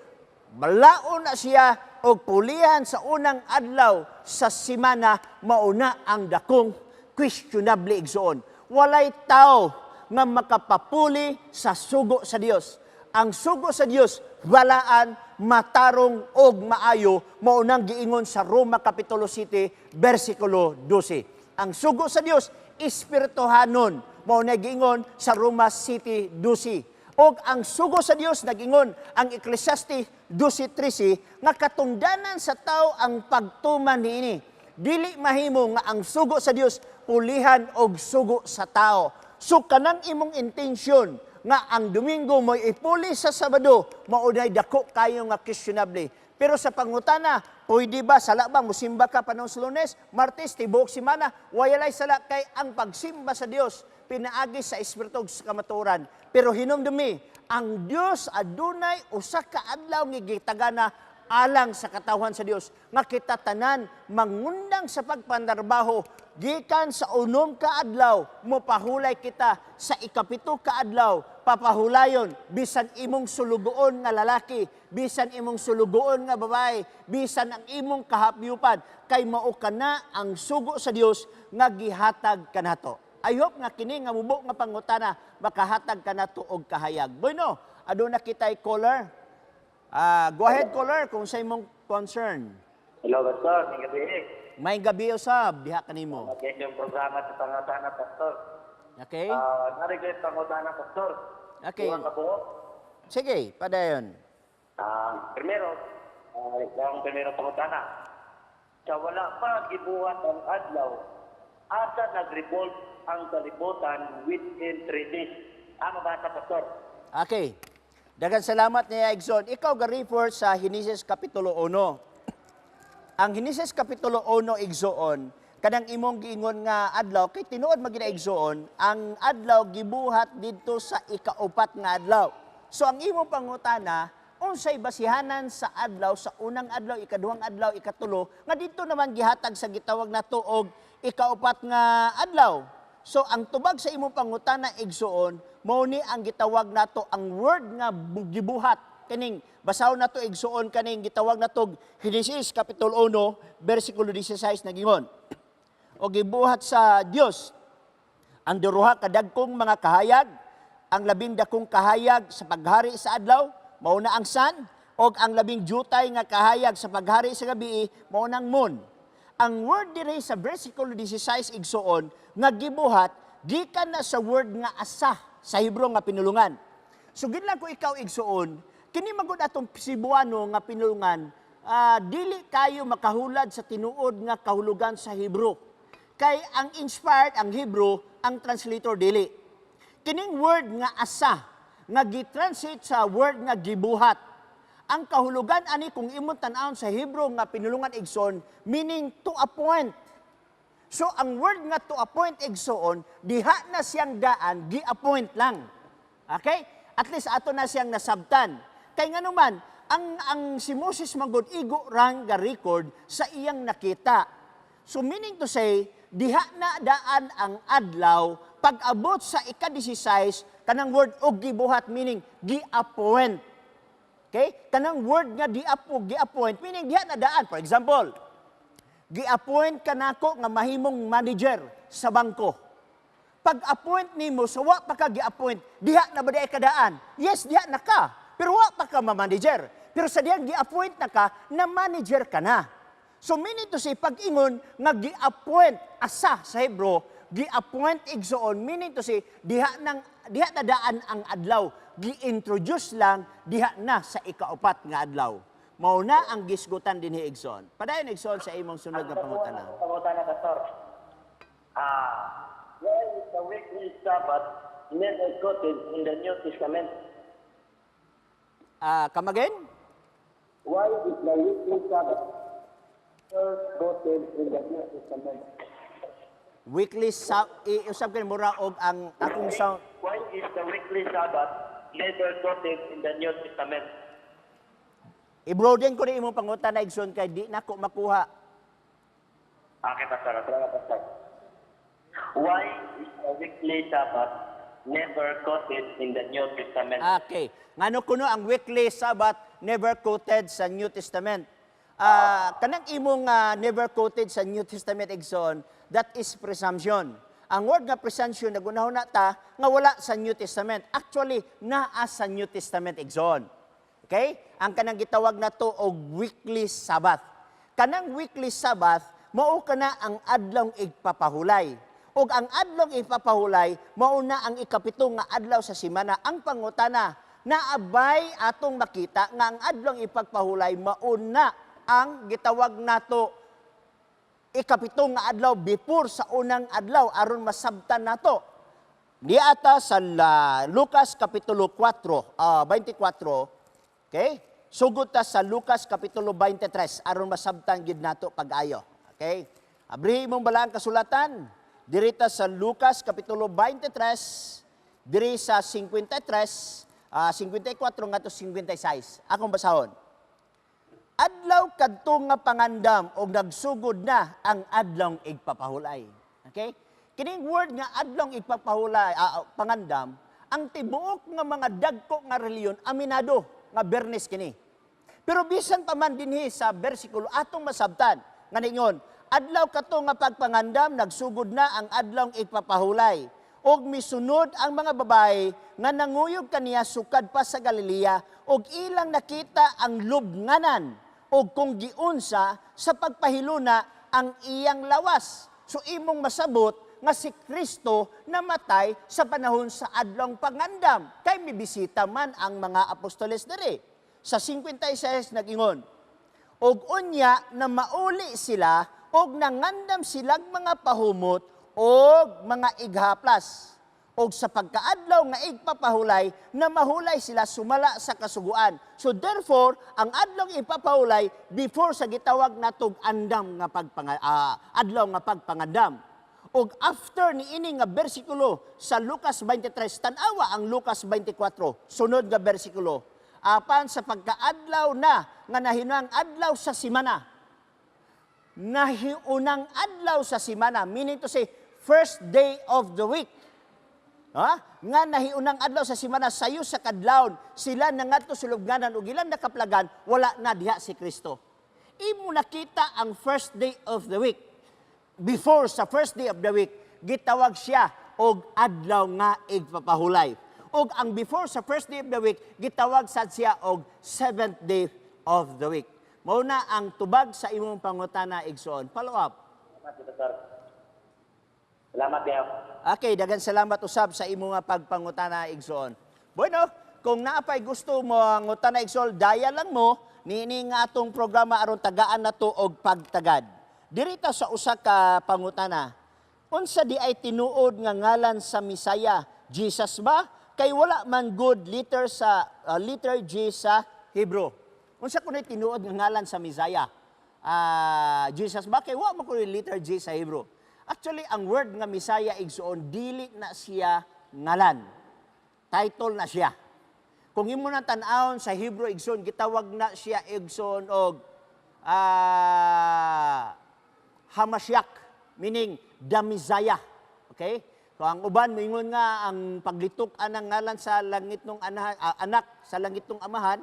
malaon na siya og pulihan sa unang adlaw sa simana, mauna ang dakong questionable igsoon. Walay tao nga makapapuli sa sugo sa Dios. Ang sugo sa Dios, balaan, matarong og maayo, maunang giingon sa Roma Kapitulo 7, versikulo 12. Ang sugo sa Dios, espirituhanon, maunang giingon sa Roma 7:12. Og ang sugo sa Dios, nagingon ang Ecclesiastes 12:13, nga katungdanan sa tao ang pagtuman niini. Dili mahimo nga ang sugo sa Dios, pulihan og sugo sa tao. So kanang imong intensyon, nga ang Domingo mo ipuli sa Sabado, maunay dako kayo nga questionable. Pero sa pangutana, pwede ba sala ba musimba ka panahon sa Lunes, Martes, tibuok semana, wayalay sala kay ang pagsimba sa Dios pinaagi sa espiritu sa kamatuoran. Pero hinumdumi, ang Dios adunay usa ka adlaw nga gitagana alang sa katawhan sa Dios nga kita tanan mangundang sa pagpandarbaho gikan sa unom ka adlaw mopahulay kita sa ikapito ka adlaw papahulayon bisan imong sulugoon nga lalaki, bisan imong sulugoon nga babae, bisan ang imong kahapyupan kay mao kana ang sugo sa Dios nga gihatag kanato. I hope nga kini nga mubo nga pangutana makahatag kanato og kahayag. Bueno, aduna kitay caller. Go ahead, caller, kung sa imong concern. Hello, Pastor. May gabi. May gabi usab, diha kanimo. Okay, yung programa sa pangutana, Pastor. Okay? Narigay pangutana, Pastor. Okay. Iwan ka po. Sige, padayon. Primero pangutana. Sa wala pa gibuhat ang adlaw, asa nag-revolve ang kalibutan within 3 days. Ano ba sa Pastor? Okay. Daghang salamat niya, Exxon. Ikaw ga-refer sa Genesis Kapitulo 1. Ang Genesis Kapitulo 1, Exxon, kanang imong giingon nga adlaw, kay tinuod magina Exxon, ang adlaw gibuhat didto sa ikaupat nga adlaw. So ang imong pangutana, unsay basihanan sa adlaw, sa unang adlaw, ikaduhang adlaw, ikatulo, nga dito naman gihatag sa gitawag na tuog ikaupat nga adlaw. So ang tubag sa imong pangutana, Exxon, mao ni ang gitawag nato ang word nga gibuhat kaning basahon nato igsuon kaning gitawag nato Genesis Kapitulo 1 bersikulo 16 nagingon o gibuhat sa Dios ang duruha ka dagkong mga kahayag, ang labing dakong kahayag sa paghari sa adlaw mao na ang sun, og ang labing jutay nga kahayag sa paghari sa gabi mao nang moon. Ang word diri sa versikulo 16 igsuon nga gibuhat gikan na sa word nga asa sa Hebro nga pinulungan. So ginlang ko ikaw igsuon, kini magud atong Cebuano nga pinulungan, dili kayo makahulad sa tinuod nga kahulugan sa Hebro. Kay ang inspired ang Hebro, ang translator dili. Kining word nga asa nga gitranslate sa word nga gibuhat. Ang kahulugan ani kung imong tan-awon sa Hebro nga pinulungan igsoon, meaning to appoint. So, ang word nga to appoint igsoon, diha na siyang daan, gi-appoint lang. Okay? At least ato na siyang nasabtan. Kay nga naman, ang si Moses magod igo rang ga record sa iyang nakita. So, meaning to say, diha na daan ang adlaw pag-abot sa ika-16, kanang word og gibuhat meaning gi-appoint. Okay? Kanang word nga gi-appoint meaning diha na daan. For example, gi-appoint ka nako nga mahimong manager sa bangko. Pag-appoint nimo sa wa pa ka gi-appoint, diha na ba di kadaan? Yes, diha na ka. Pero wa pa ka ma-manager. Pero sa diha gi-appoint na ka, na manager ka na. So meaning to say, pag-ingon nga gi-appoint asa sa Hebro, gi-appoint igsoon, meaning to say, diha na daan ang adlaw, gi-introduce lang, diha na sa ikaupat nga adlaw. Mao na ang gisgutan dinhi igsoon. Padayon igsoon sa imong sunod nga pangutana. Pangutana, Pastor. Why is the weekly Sabbath never quoted in the New Testament? Come again? Why is the weekly Sabbath never quoted in the New Testament? Weekly usab kay mura og ang akong sound. Why is the weekly Sabbath never quoted in the New Testament? I-broaden ko rin imong pangutana igsoon kay di nako makuha. Okay, Pastor. Salamat, Pastor. Why is the weekly Sabbath never quoted in the New Testament? Okay. Ngano kuno ang weekly Sabbath never quoted sa New Testament? Kanang imong never quoted sa New Testament igsoon, that is presumption. Ang word nga presumption nagunahon na ta nga wala sa New Testament. Actually, naa sa New Testament igsoon. Okay? Ang kanang gitawag na to og weekly Sabbath. Kanang weekly Sabbath mao kana ang adlong igpapahulay. Og ang adlong ipapahulay, mauna ang ikapitong nga adlaw sa semana. Ang pangutana, naabay atong makita nga ang adlong ipagpahulay, mauna ang gitawag nato ikapitong nga adlaw before sa unang adlaw aron masabtan nato. Di ata sa Lucas Kapitulo 4, 24, okay? Sugod ta sa Lucas Kapitulo 23 aron masabtan gid nato pag-ayo. Okay? Abrihi mong balang kasulatan. Dirita sa Lucas Kapitulo 23, diri sa 53, 54 ngadto 56. Akong basahon. Adlaw kadto nga pangandam og nagsugod na ang adlong igpapahulay. Okay? Kining word nga adlong igpapahulay, pangandam, ang tibuok nga mga dagko nga reliyon aminado nga Bernes kini. Pero bisan pa man dinhi sa bersikulo atong masabtan nga ningon, adlaw kato nga pagpangandam, nagsugod na ang adlong igpapahulay. Og misunod ang mga babae nga nanguyog kaniya sukad pa sa Galilea, og ilang nakita ang lubnganan, og kung giunsa sa pagpahiluna ang iyang lawas. So imong masabot nga si Kristo namatay sa panahon sa adlong pangandam. Kay mibisita man ang mga apostoles diri. Sa 56 nagingon, og unya na mauli sila og nangandam silang mga pahumot og mga ighaplas. Og sa pagkaadlaw nga igpapahulay, na mahulay sila sumala sa kasuguan. So therefore, ang adlaw ipapahulay before sa gitawag natog andam nga adlaw nga pagpangandam. Og after ni ini nga bersikulo sa Lucas 23, tan-awa ang Lucas 24, sunod nga bersikulo. Apan sa pagkaadlaw na nga nahinang adlaw sa semana. Nahiunang adlaw sa semana, meaning to say, first day of the week. Nga nahiunang adlaw sa semana, sayo sa kadlawon, sila nangadto sa lubnganan ug ilang nakaplagan, wala na diha si Kristo. Imo nakita ang first day of the week. Before sa first day of the week, gitawag siya og adlaw nga igpapahulay. Og ang before sa first day of the week, gitawag sad siya og seventh day of the week. Mao na ang tubag sa imong pangutana igsoon. Follow up. Salamat, Deo. Okay, daghang salamat usab sa imong pagpangutana igsoon. Bueno, kung naapay gusto mo ang ngutana igsoon, daya lang mo niini nga atong programa aron tagaan nato og pagtagad. Dirita sa usa ka pangutana. Unsa di ay tinuod nga ngalan sa Misaya? Jesus ba? Kay wala man good letter sa letter G sa Hebrew. Unsa kuno'y tinuod nga ngalan sa Misaya? Jesus ba? Kay wala man kuno'y letter G sa Hebrew. Actually, ang word nga Misaya igsoon, dili na siya ngalan. Title na siya. Kung imo na tan-awon sa Hebrew igsoon, gitawag na siya igsoon og Hamashiach, meaning the Messiah. Okay? Kung ang uban moingon nga ang paglitok anang ngalan sa langit ng anak sa langit ng amahan,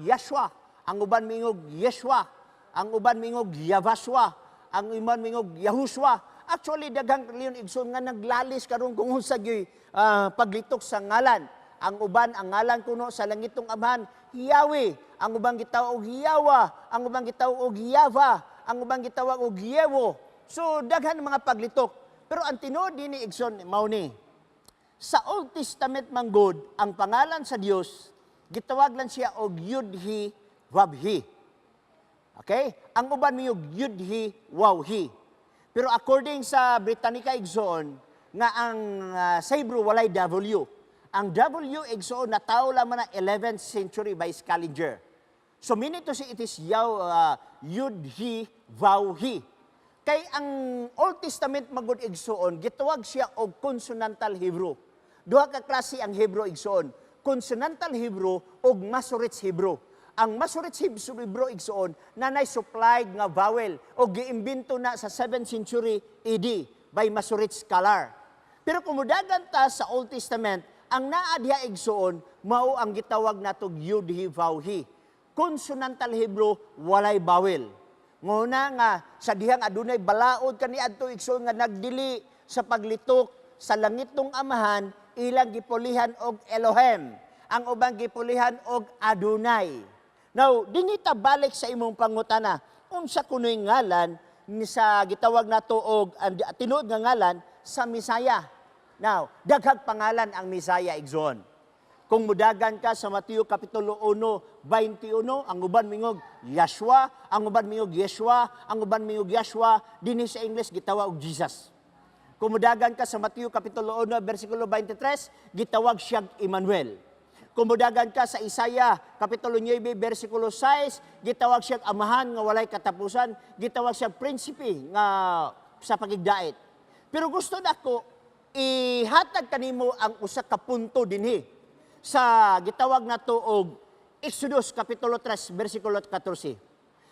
Yeshua. Ang uban mingog Yeshua. Ang uban mingog Yavashua. Ang iman mingog Yahushua. Actually, daghang leon igsoon nga naglalis karon kung unsa gyud paglitok sa ngalan. Ang uban ang ngalan kuno sa langit ng amahan, Yahweh. Ang ubang gitawag og Yawa, ang ubang gitawag og Yava, ang ubang gitawag og Yewo. So daghan mga paglitok. Pero ang tinuod dinhi igsoon mao ni. Sa Old Testament manggod, ang pangalan sa Dios gitawag lang siya og Yud-Hi, Vav-Hi. Okay? Ang uban miyog Yud-Hi, Waw-Hi. Pero according sa Britannica igsoon nga ang sa Hebrew walay W. Ang W igsoon na tao lamang na 11th century by Scaliger. So meaning to say it is Yud-Hi, Vaw-Hi. Kay ang Old Testament magud igsoon gitawag siya og consonantal Hebrew. Duha ka klase ang Hebrew igsoon, consonantal Hebrew ug Masoret's Hebrew. Ang Masoret's Hebrew igsoon nanay supplied nga vowel o giimbento na sa 7th century AD by Masoret's scholar. Pero kumudagan ta sa Old Testament, ang naa diha igsoon mao ang gitawag natog Yud-Hi, Vaw-Hi. Consonantal Hebrew walay vowel. Nguna nga sa dihang adunay balaod kaniadto igsoon nga nagdili sa paglitok sa langit ng amahan, ilang gipulihan og Elohem. Ang ubang gipulihan og Adonai. Now, dinhi ta balik sa imong pangutana, unsa kunoy ngalan ni sa gitawag nato og tinuod nga ngalan sa Misaya. Now, daghang pangalan ang Misaya igsoon. Kung mudagan ka sa Mateo Kapitulo 1, 21, ang uban mingog Yeshua, ang uban mingog Yeshua, ang uban mingog Yeshua, dinhi sa English gitawag og Jesus. Kung mudagan ka sa Mateo Kapitulo 1, versikulo 23, gitawag siyang Emmanuel. Kung mudagan ka sa Isaiah Kapitulo 9, versikulo 6, gitawag siyang amahan nga walay katapusan, gitawag siyang prinsipe nga sa pagigdait. Pero gusto nako ihatag kanimo ang usa ka punto dinhi sa gitawag nato og Exodus Kapitulo 3, versikulo 14.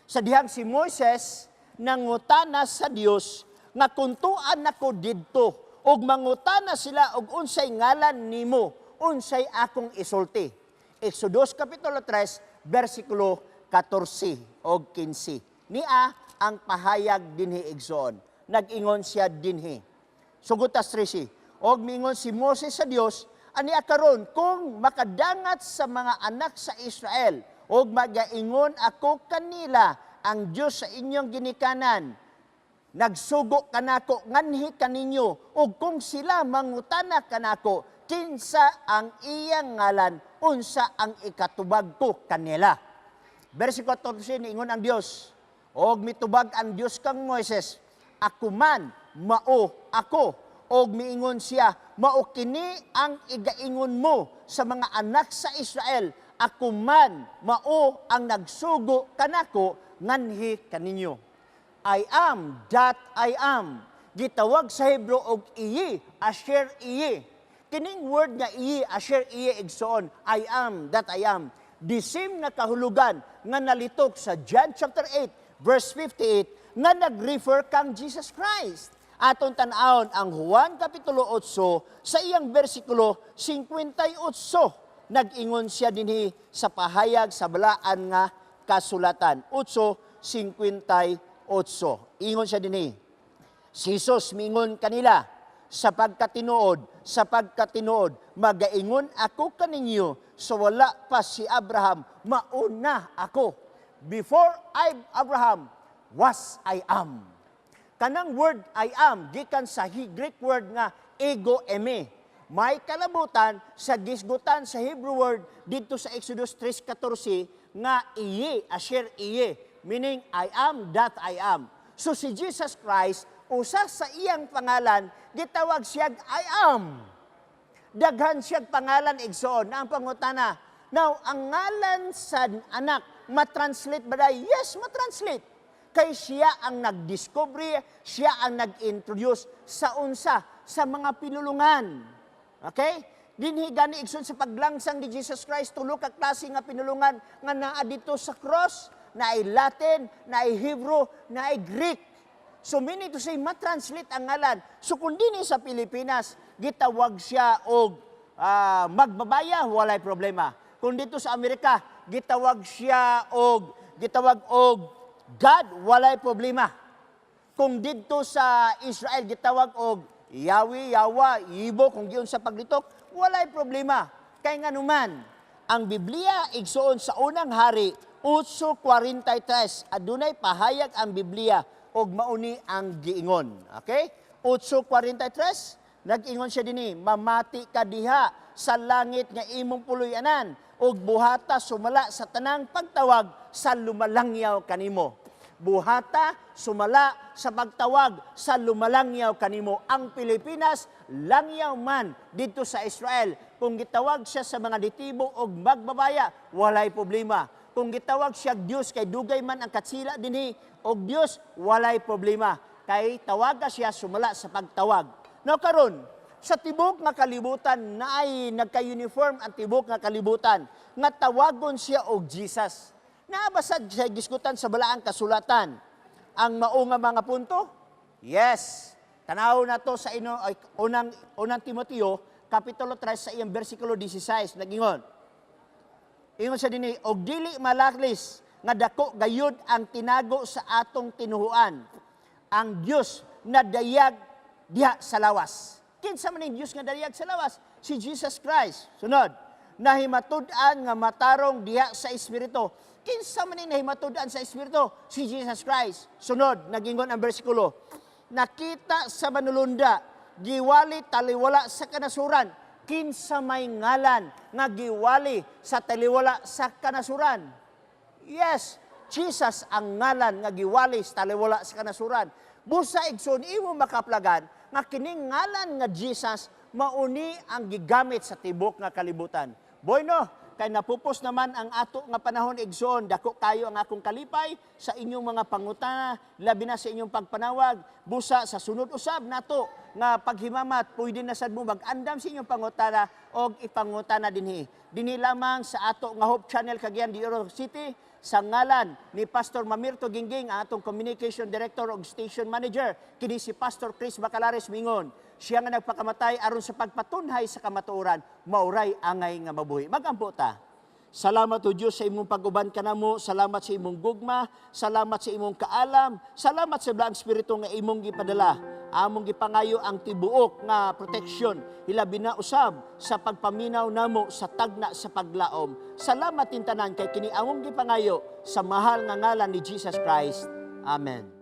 Sa dihang si Moises nangutana sa Dios nga kuntuan nako didto og mangutana sila og unsay ngalan nimo, unsay akong isulti. Exodus Kapitulo 3, versikulo 14 og 15. Nia ang pahayag dinhi igsoon. Nag-ingon siya dinhi. Sugutas 13. Og miingon si Moses sa Dios, ani karon kung makadangat sa mga anak sa Israel og magaingon ako kanila ang Dios sa inyong ginikanan, nagsugo kanako nganhi kaninyo ug kung sila mangutana kanako kinsa ang iyang ngalan, unsa ang ikatubag ko kanila. Bersikulo 14 ingon ang Dios, og mitubag ang Dios kang Moises, ako man mao ako. Og miingon siya, mao kini ang igaingon mo sa mga anak sa Israel, ako man mao ang nagsugo kanako nganhi kaninyo. I am that I am. Gitawag sa Hebrew og iyi, asher iyi. Kining word nga iyi, asher iyi igsoon, I am that I am. The same nga kahulugan nga nalitok sa John chapter 8 verse 58 nga nag-refer kang Jesus Christ. Atong tan-awon ang Juan Kapitulo 8 sa iyang versikulo 58. Nag-ingon siya dinhi sa pahayag sa balaan nga kasulatan. 8:58. Ingon siya dinhi. Si Jesus miingon kanila, sa pagkatinuod, magaingon ako kaninyo, so wala pa si Abraham, mauna ako. Before Abraham, was I am. Kanang word I am, gikan sa Greek word nga ego eme. May kalabutan sa gisgutan sa Hebrew word dito sa Exodus 3:14 nga iye, asher iye, meaning I am that I am. So si Jesus Christ, usa sa iyang pangalan, gitawag siyag I am. Daghan siyag pangalan igsoon na ang pangutana. Now, ang ngalan sa anak, matranslate ba day? Yes, matranslate. Kay siya ang nagdiscovery, siya ang nag-introduce sa unsa, sa mga pinulungan. Okay? Dinhi gani igsoon sa paglangsang ni Jesus Christ, tulo ka klase nga pinulungan nga naa dito sa cross, na ay Latin, na ay Hebrew, na ay Greek. So meaning to say, matranslate ang ngalan. So kung dini sa Pilipinas, gitawag siya og magbabaya, walay problema. Kung dito sa Amerika, gitawag og God, walay problema. Kung dito sa Israel, gitawag og Yahweh, Yawa, Ibo, kung giyon sa paglitok, walay problema. Kay nga naman, ang Biblia igsuon sa unang hari, 8:43, adunay pahayag ang Biblia og mauni ang giingon. Okay? 8:43, nag-ingon siya dinhi, mamati ka diha sa langit nga imong puloy-anan og buhata sumala sa tanang pagtawag sa lumalangyaw kanimo. Buhata sumala sa pagtawag sa lumalangyaw kanimo. Ang Pilipinas langyaw man dito sa Israel. Kung gitawag siya sa mga ditibo og magbabaya, walay problema. Kung gitawag siya Dios kay dugay man ang katsila dinhi og Dios, walay problema. Kay tawaga siya sumala sa pagtawag. No karon, sa tibok nga kalibutan na ay nagka-uniform ang tibok nga kalibutan nga tawagon siya og Jesus. Naabasad siya gisgutan sa balaang kasulatan. Ang maunga mga punto? Yes. Tanaw na to sa unang Timoteo, Kapitulo 3 sa iyang versikulo 16. Nag-ingon. Ingon siya dinhi, og dili malaklis nga dako gayud ang tinago sa atong tinuhuan. Ang Dios na dayag diha sa lawas. Kinsa man ang Dios nga dayag sa lawas? Si Jesus Christ. Sunod, nahimatud-an nga matarong diha sa espiritu. Kinsa man ang nahimatud-an sa espiritu? Si Jesus Christ. Sunod, nagingon ang bersikulo, nakita sa manulunda, giwali taliwala sa kanasuran. Kinsa may ngalan nga giwali sa taliwala sa kanasuran? Yes, Jesus ang ngalan nga giwali sa taliwala sa kanasuran. Busa igsoon imo makaplagan nga kining ngalan nga Jesus mauni ang gigamit sa tibok nga kalibutan. Boy no, kay napupos naman ang ato nga panahon igsoon, dako kayo ang akong kalipay sa inyong mga pangutana, labi na sa inyong pagpanawag, busa sa sunod usab nato nga paghimamat, pwede na sad mo mag-andam sa inyong pangutana o ipangutana dinhi. Dinhi lamang sa ato nga Hope Channel Cagayan de Oro City, sa ngalan ni Pastor Mamirto Gingging, ang atong Communication Director o Station Manager, kini si Pastor Chris Bacalares Mingon. Siya nga nagpakamatay aron sa pagpatunhay sa kamatuoran, mauray angay nga mabuhi. Magampo ta. Salamat o Diyos sa imong pag-uban kanamo, salamat sa imong gugma, salamat sa imong kaalam, salamat sa Blang Espiritu nga imong gipadala. Among gipangayo ang tibuok nga proteksyon, hilabi na usab sa pagpaminaw namo sa tagna sa paglaom. Salamat tintanan kay kini among gipangayo sa mahal nga ngalan ni Jesus Christ. Amen.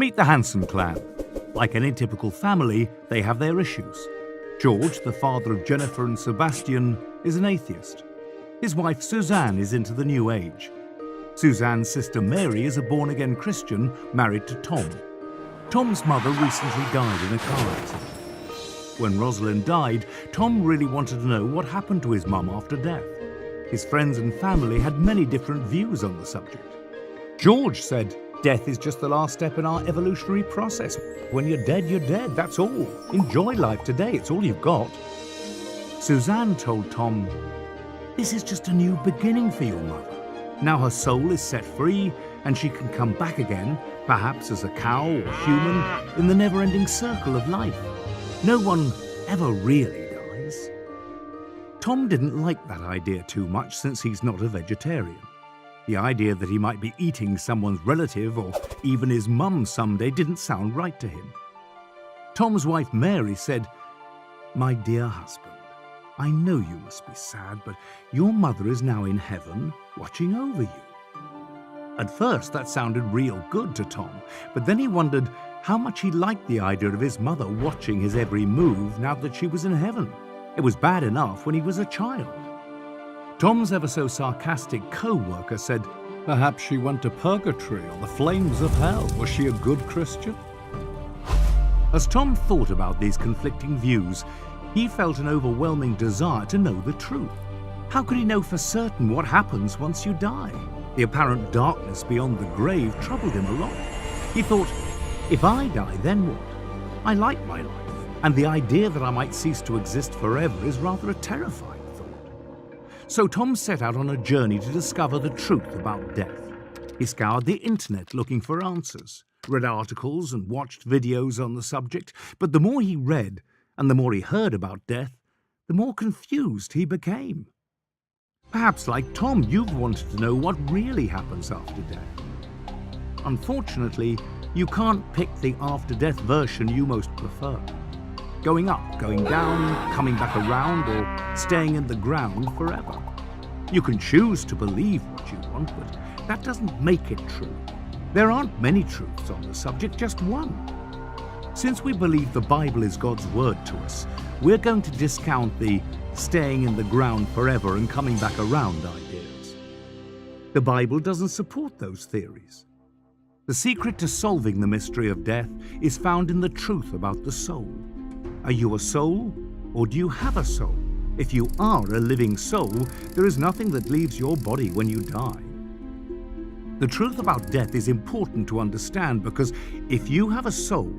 Meet the Hanson clan. Like any typical family, they have their issues. George, the father of Jennifer and Sebastian, is an atheist. His wife Suzanne is into the New Age. Suzanne's sister Mary is a born-again Christian married to Tom. Tom's mother recently died in a car accident. When Rosalind died, Tom really wanted to know what happened to his mum after death. His friends and family had many different views on the subject. George said, death is just the last step in our evolutionary process. When you're dead, that's all. Enjoy life today, it's all you've got. Suzanne told Tom, this is just a new beginning for your mother. Now her soul is set free and she can come back again, perhaps as a cow or human, in the never-ending circle of life. No one ever really dies. Tom didn't like that idea too much since he's not a vegetarian. The idea that he might be eating someone's relative or even his mum someday didn't sound right to him. Tom's wife Mary said, my dear husband, I know you must be sad, but your mother is now in heaven watching over you. At first that sounded real good to Tom, but then he wondered how much he liked the idea of his mother watching his every move now that she was in heaven. It was bad enough when he was a child. Tom's ever so sarcastic co-worker said, "Perhaps she went to purgatory or the flames of hell. Was she a good Christian?" As Tom thought about these conflicting views, he felt an overwhelming desire to know the truth. How could he know for certain what happens once you die? The apparent darkness beyond the grave troubled him a lot. He thought, if I die, then what? I like my life, and the idea that I might cease to exist forever is rather a terrifying thought. So Tom set out on a journey to discover the truth about death. He scoured the internet looking for answers, read articles and watched videos on the subject, but the more he read and the more he heard about death, the more confused he became. Perhaps like Tom, you've wanted to know what really happens after death. Unfortunately, you can't pick the after-death version you most prefer. Going up, going down, coming back around, or staying in the ground forever. You can choose to believe what you want, but that doesn't make it true. There aren't many truths on the subject, just one. Since we believe the Bible is God's word to us, we're going to discount the staying in the ground forever and coming back around ideas. The Bible doesn't support those theories. The secret to solving the mystery of death is found in the truth about the soul. Are you a soul, or do you have a soul? If you are a living soul, there is nothing that leaves your body when you die. The truth about death is important to understand because if you have a soul,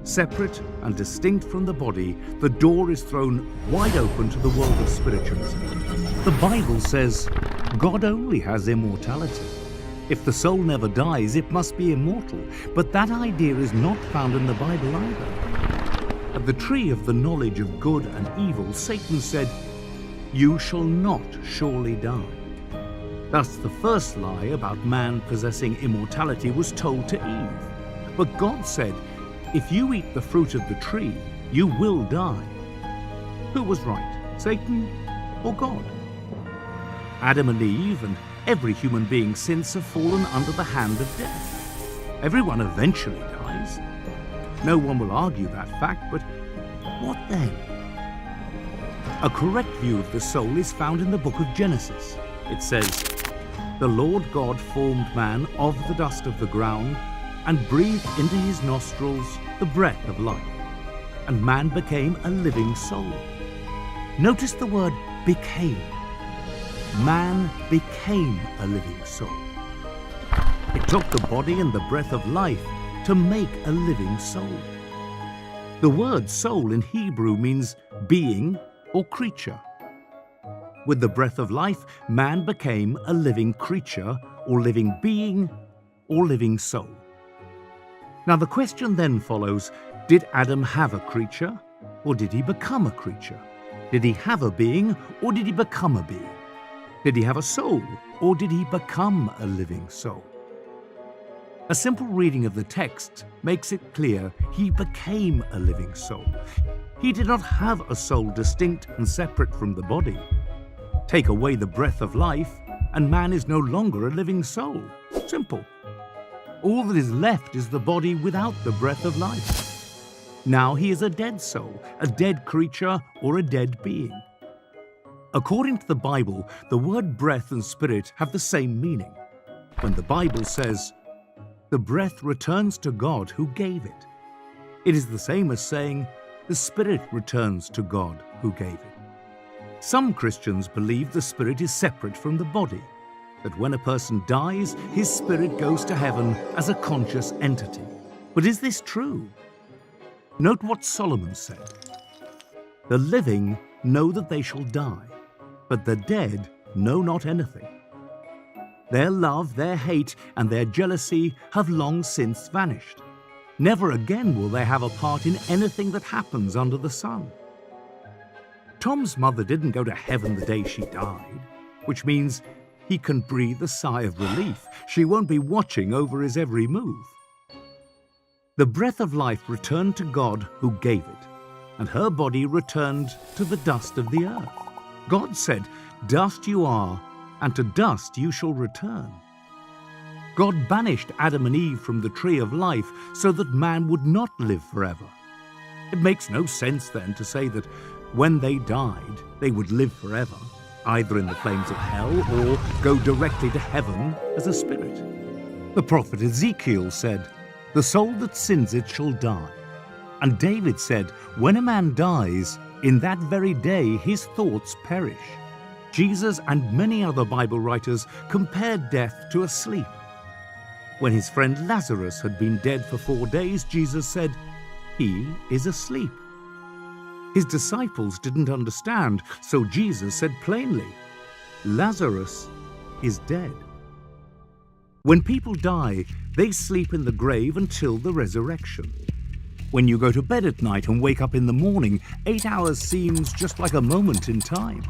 separate and distinct from the body, the door is thrown wide open to the world of spiritualism. The Bible says God only has immortality. If the soul never dies, it must be immortal, but that idea is not found in the Bible either. At the tree of the knowledge of good and evil, Satan said, "You shall not surely die." Thus the first lie about man possessing immortality was told to Eve. But God said, if you eat the fruit of the tree, you will die. Who was right, Satan or God? Adam and Eve and every human being since have fallen under the hand of death. Everyone eventually dies. No one will argue that fact, but what then? A correct view of the soul is found in the book of Genesis. It says, "The Lord God formed man of the dust of the ground and breathed into his nostrils the breath of life, and man became a living soul." Notice the word became. Man became a living soul. It took the body and the breath of life to make a living soul. The word soul in Hebrew means being or creature. With the breath of life, man became a living creature or living being or living soul. Now the question then follows, did Adam have a creature or did he become a creature? Did he have a being or did he become a being? Did he have a soul or did he become a living soul? A simple reading of the text makes it clear he became a living soul. He did not have a soul distinct and separate from the body. Take away the breath of life, and man is no longer a living soul. Simple. All that is left is the body without the breath of life. Now he is a dead soul, a dead creature, or a dead being. According to the Bible, the word breath and spirit have the same meaning. When the Bible says, "The breath returns to God who gave it," it is the same as saying, "The spirit returns to God who gave it." Some Christians believe the spirit is separate from the body, that when a person dies, his spirit goes to heaven as a conscious entity. But is this true? Note what Solomon said. "The living know that they shall die, but the dead know not anything. Their love, their hate, and their jealousy have long since vanished. Never again will they have a part in anything that happens under the sun." Tom's mother didn't go to heaven the day she died, which means he can breathe a sigh of relief. She won't be watching over his every move. The breath of life returned to God who gave it, and her body returned to the dust of the earth. God said, "Dust you are, and to dust you shall return." God banished Adam and Eve from the tree of life so that man would not live forever. It makes no sense then to say that when they died, they would live forever. either in the flames of hell or go directly to heaven as a spirit. The prophet Ezekiel said, "The soul that sins it shall die." And David said, "When a man dies, in that very day his thoughts perish." Jesus and many other Bible writers compared death to a sleep. When his friend Lazarus had been dead for 4 days, Jesus said, "He is asleep." His disciples didn't understand, so Jesus said plainly, "Lazarus is dead." When people die, they sleep in the grave until the resurrection. When you go to bed at night and wake up in the morning, 8 hours seems just like a moment in time.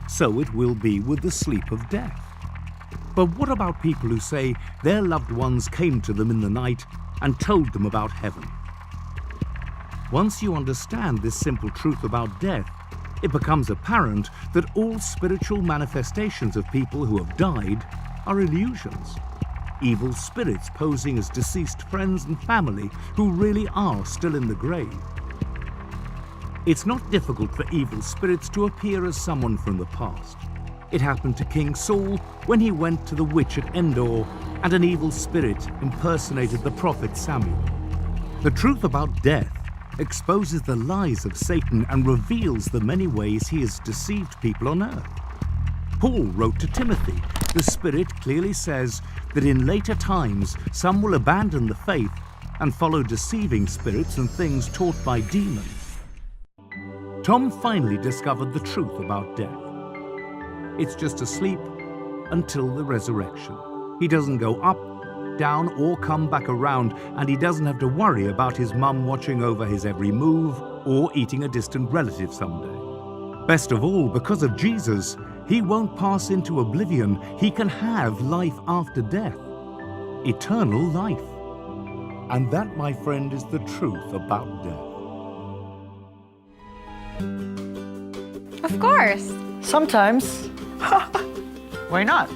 So it will be with the sleep of death. But what about people who say their loved ones came to them in the night and told them about heaven? Once you understand this simple truth about death, it becomes apparent that all spiritual manifestations of people who have died are illusions. Evil spirits posing as deceased friends and family who really are still in the grave. It's not difficult for evil spirits to appear as someone from the past. It happened to King Saul when he went to the witch at Endor and an evil spirit impersonated the prophet Samuel. The truth about death exposes the lies of Satan and reveals the many ways he has deceived people on earth. Paul wrote to Timothy, "The Spirit clearly says that in later times some will abandon the faith and follow deceiving spirits and things taught by demons." Tom finally discovered the truth about death. It's just a sleep until the resurrection. He doesn't go up, down, or come back around, and he doesn't have to worry about his mum watching over his every move or eating a distant relative someday. Best of all, because of Jesus, he won't pass into oblivion. He can have life after death, eternal life. And that, my friend, is the truth about death. Of course. Sometimes. Why not?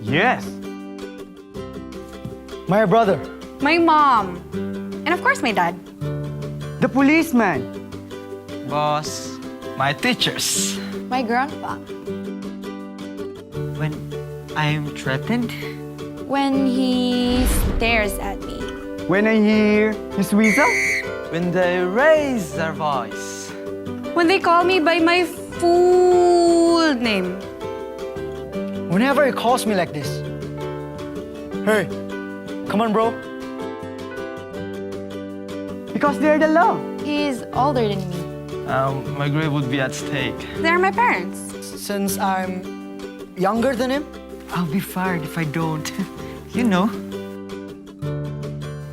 Yes. My brother. My mom. And of course, my dad. The policeman. Boss. My teachers. My grandpa. When I'm threatened. When he stares at me. When I hear his whistle. When they raise their voice. When they call me by my full name. Whenever he calls me like this. Hey, come on, bro. Because they're the law. He's older than me. My grave would be at stake. They're my parents. Since I'm younger than him, I'll be fired if I don't. You know.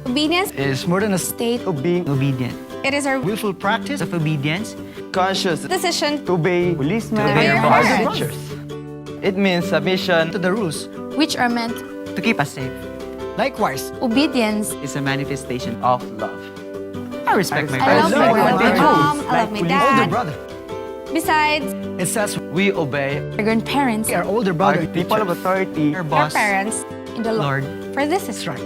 Obedience Is More than a state of being obedient. it is our Willful practice of obedience conscious decision to obey policemen, To obey your and parents. teachers, It means submission to the rules which are meant. to keep us safe. Likewise, Obedience. is a manifestation of love. I respect my I love parents. my mom. I love my Older dad. brother. Besides, It says we obey our grandparents, our older brother, Our people of authority, Your our boss, parents, in the Lord. For this is right.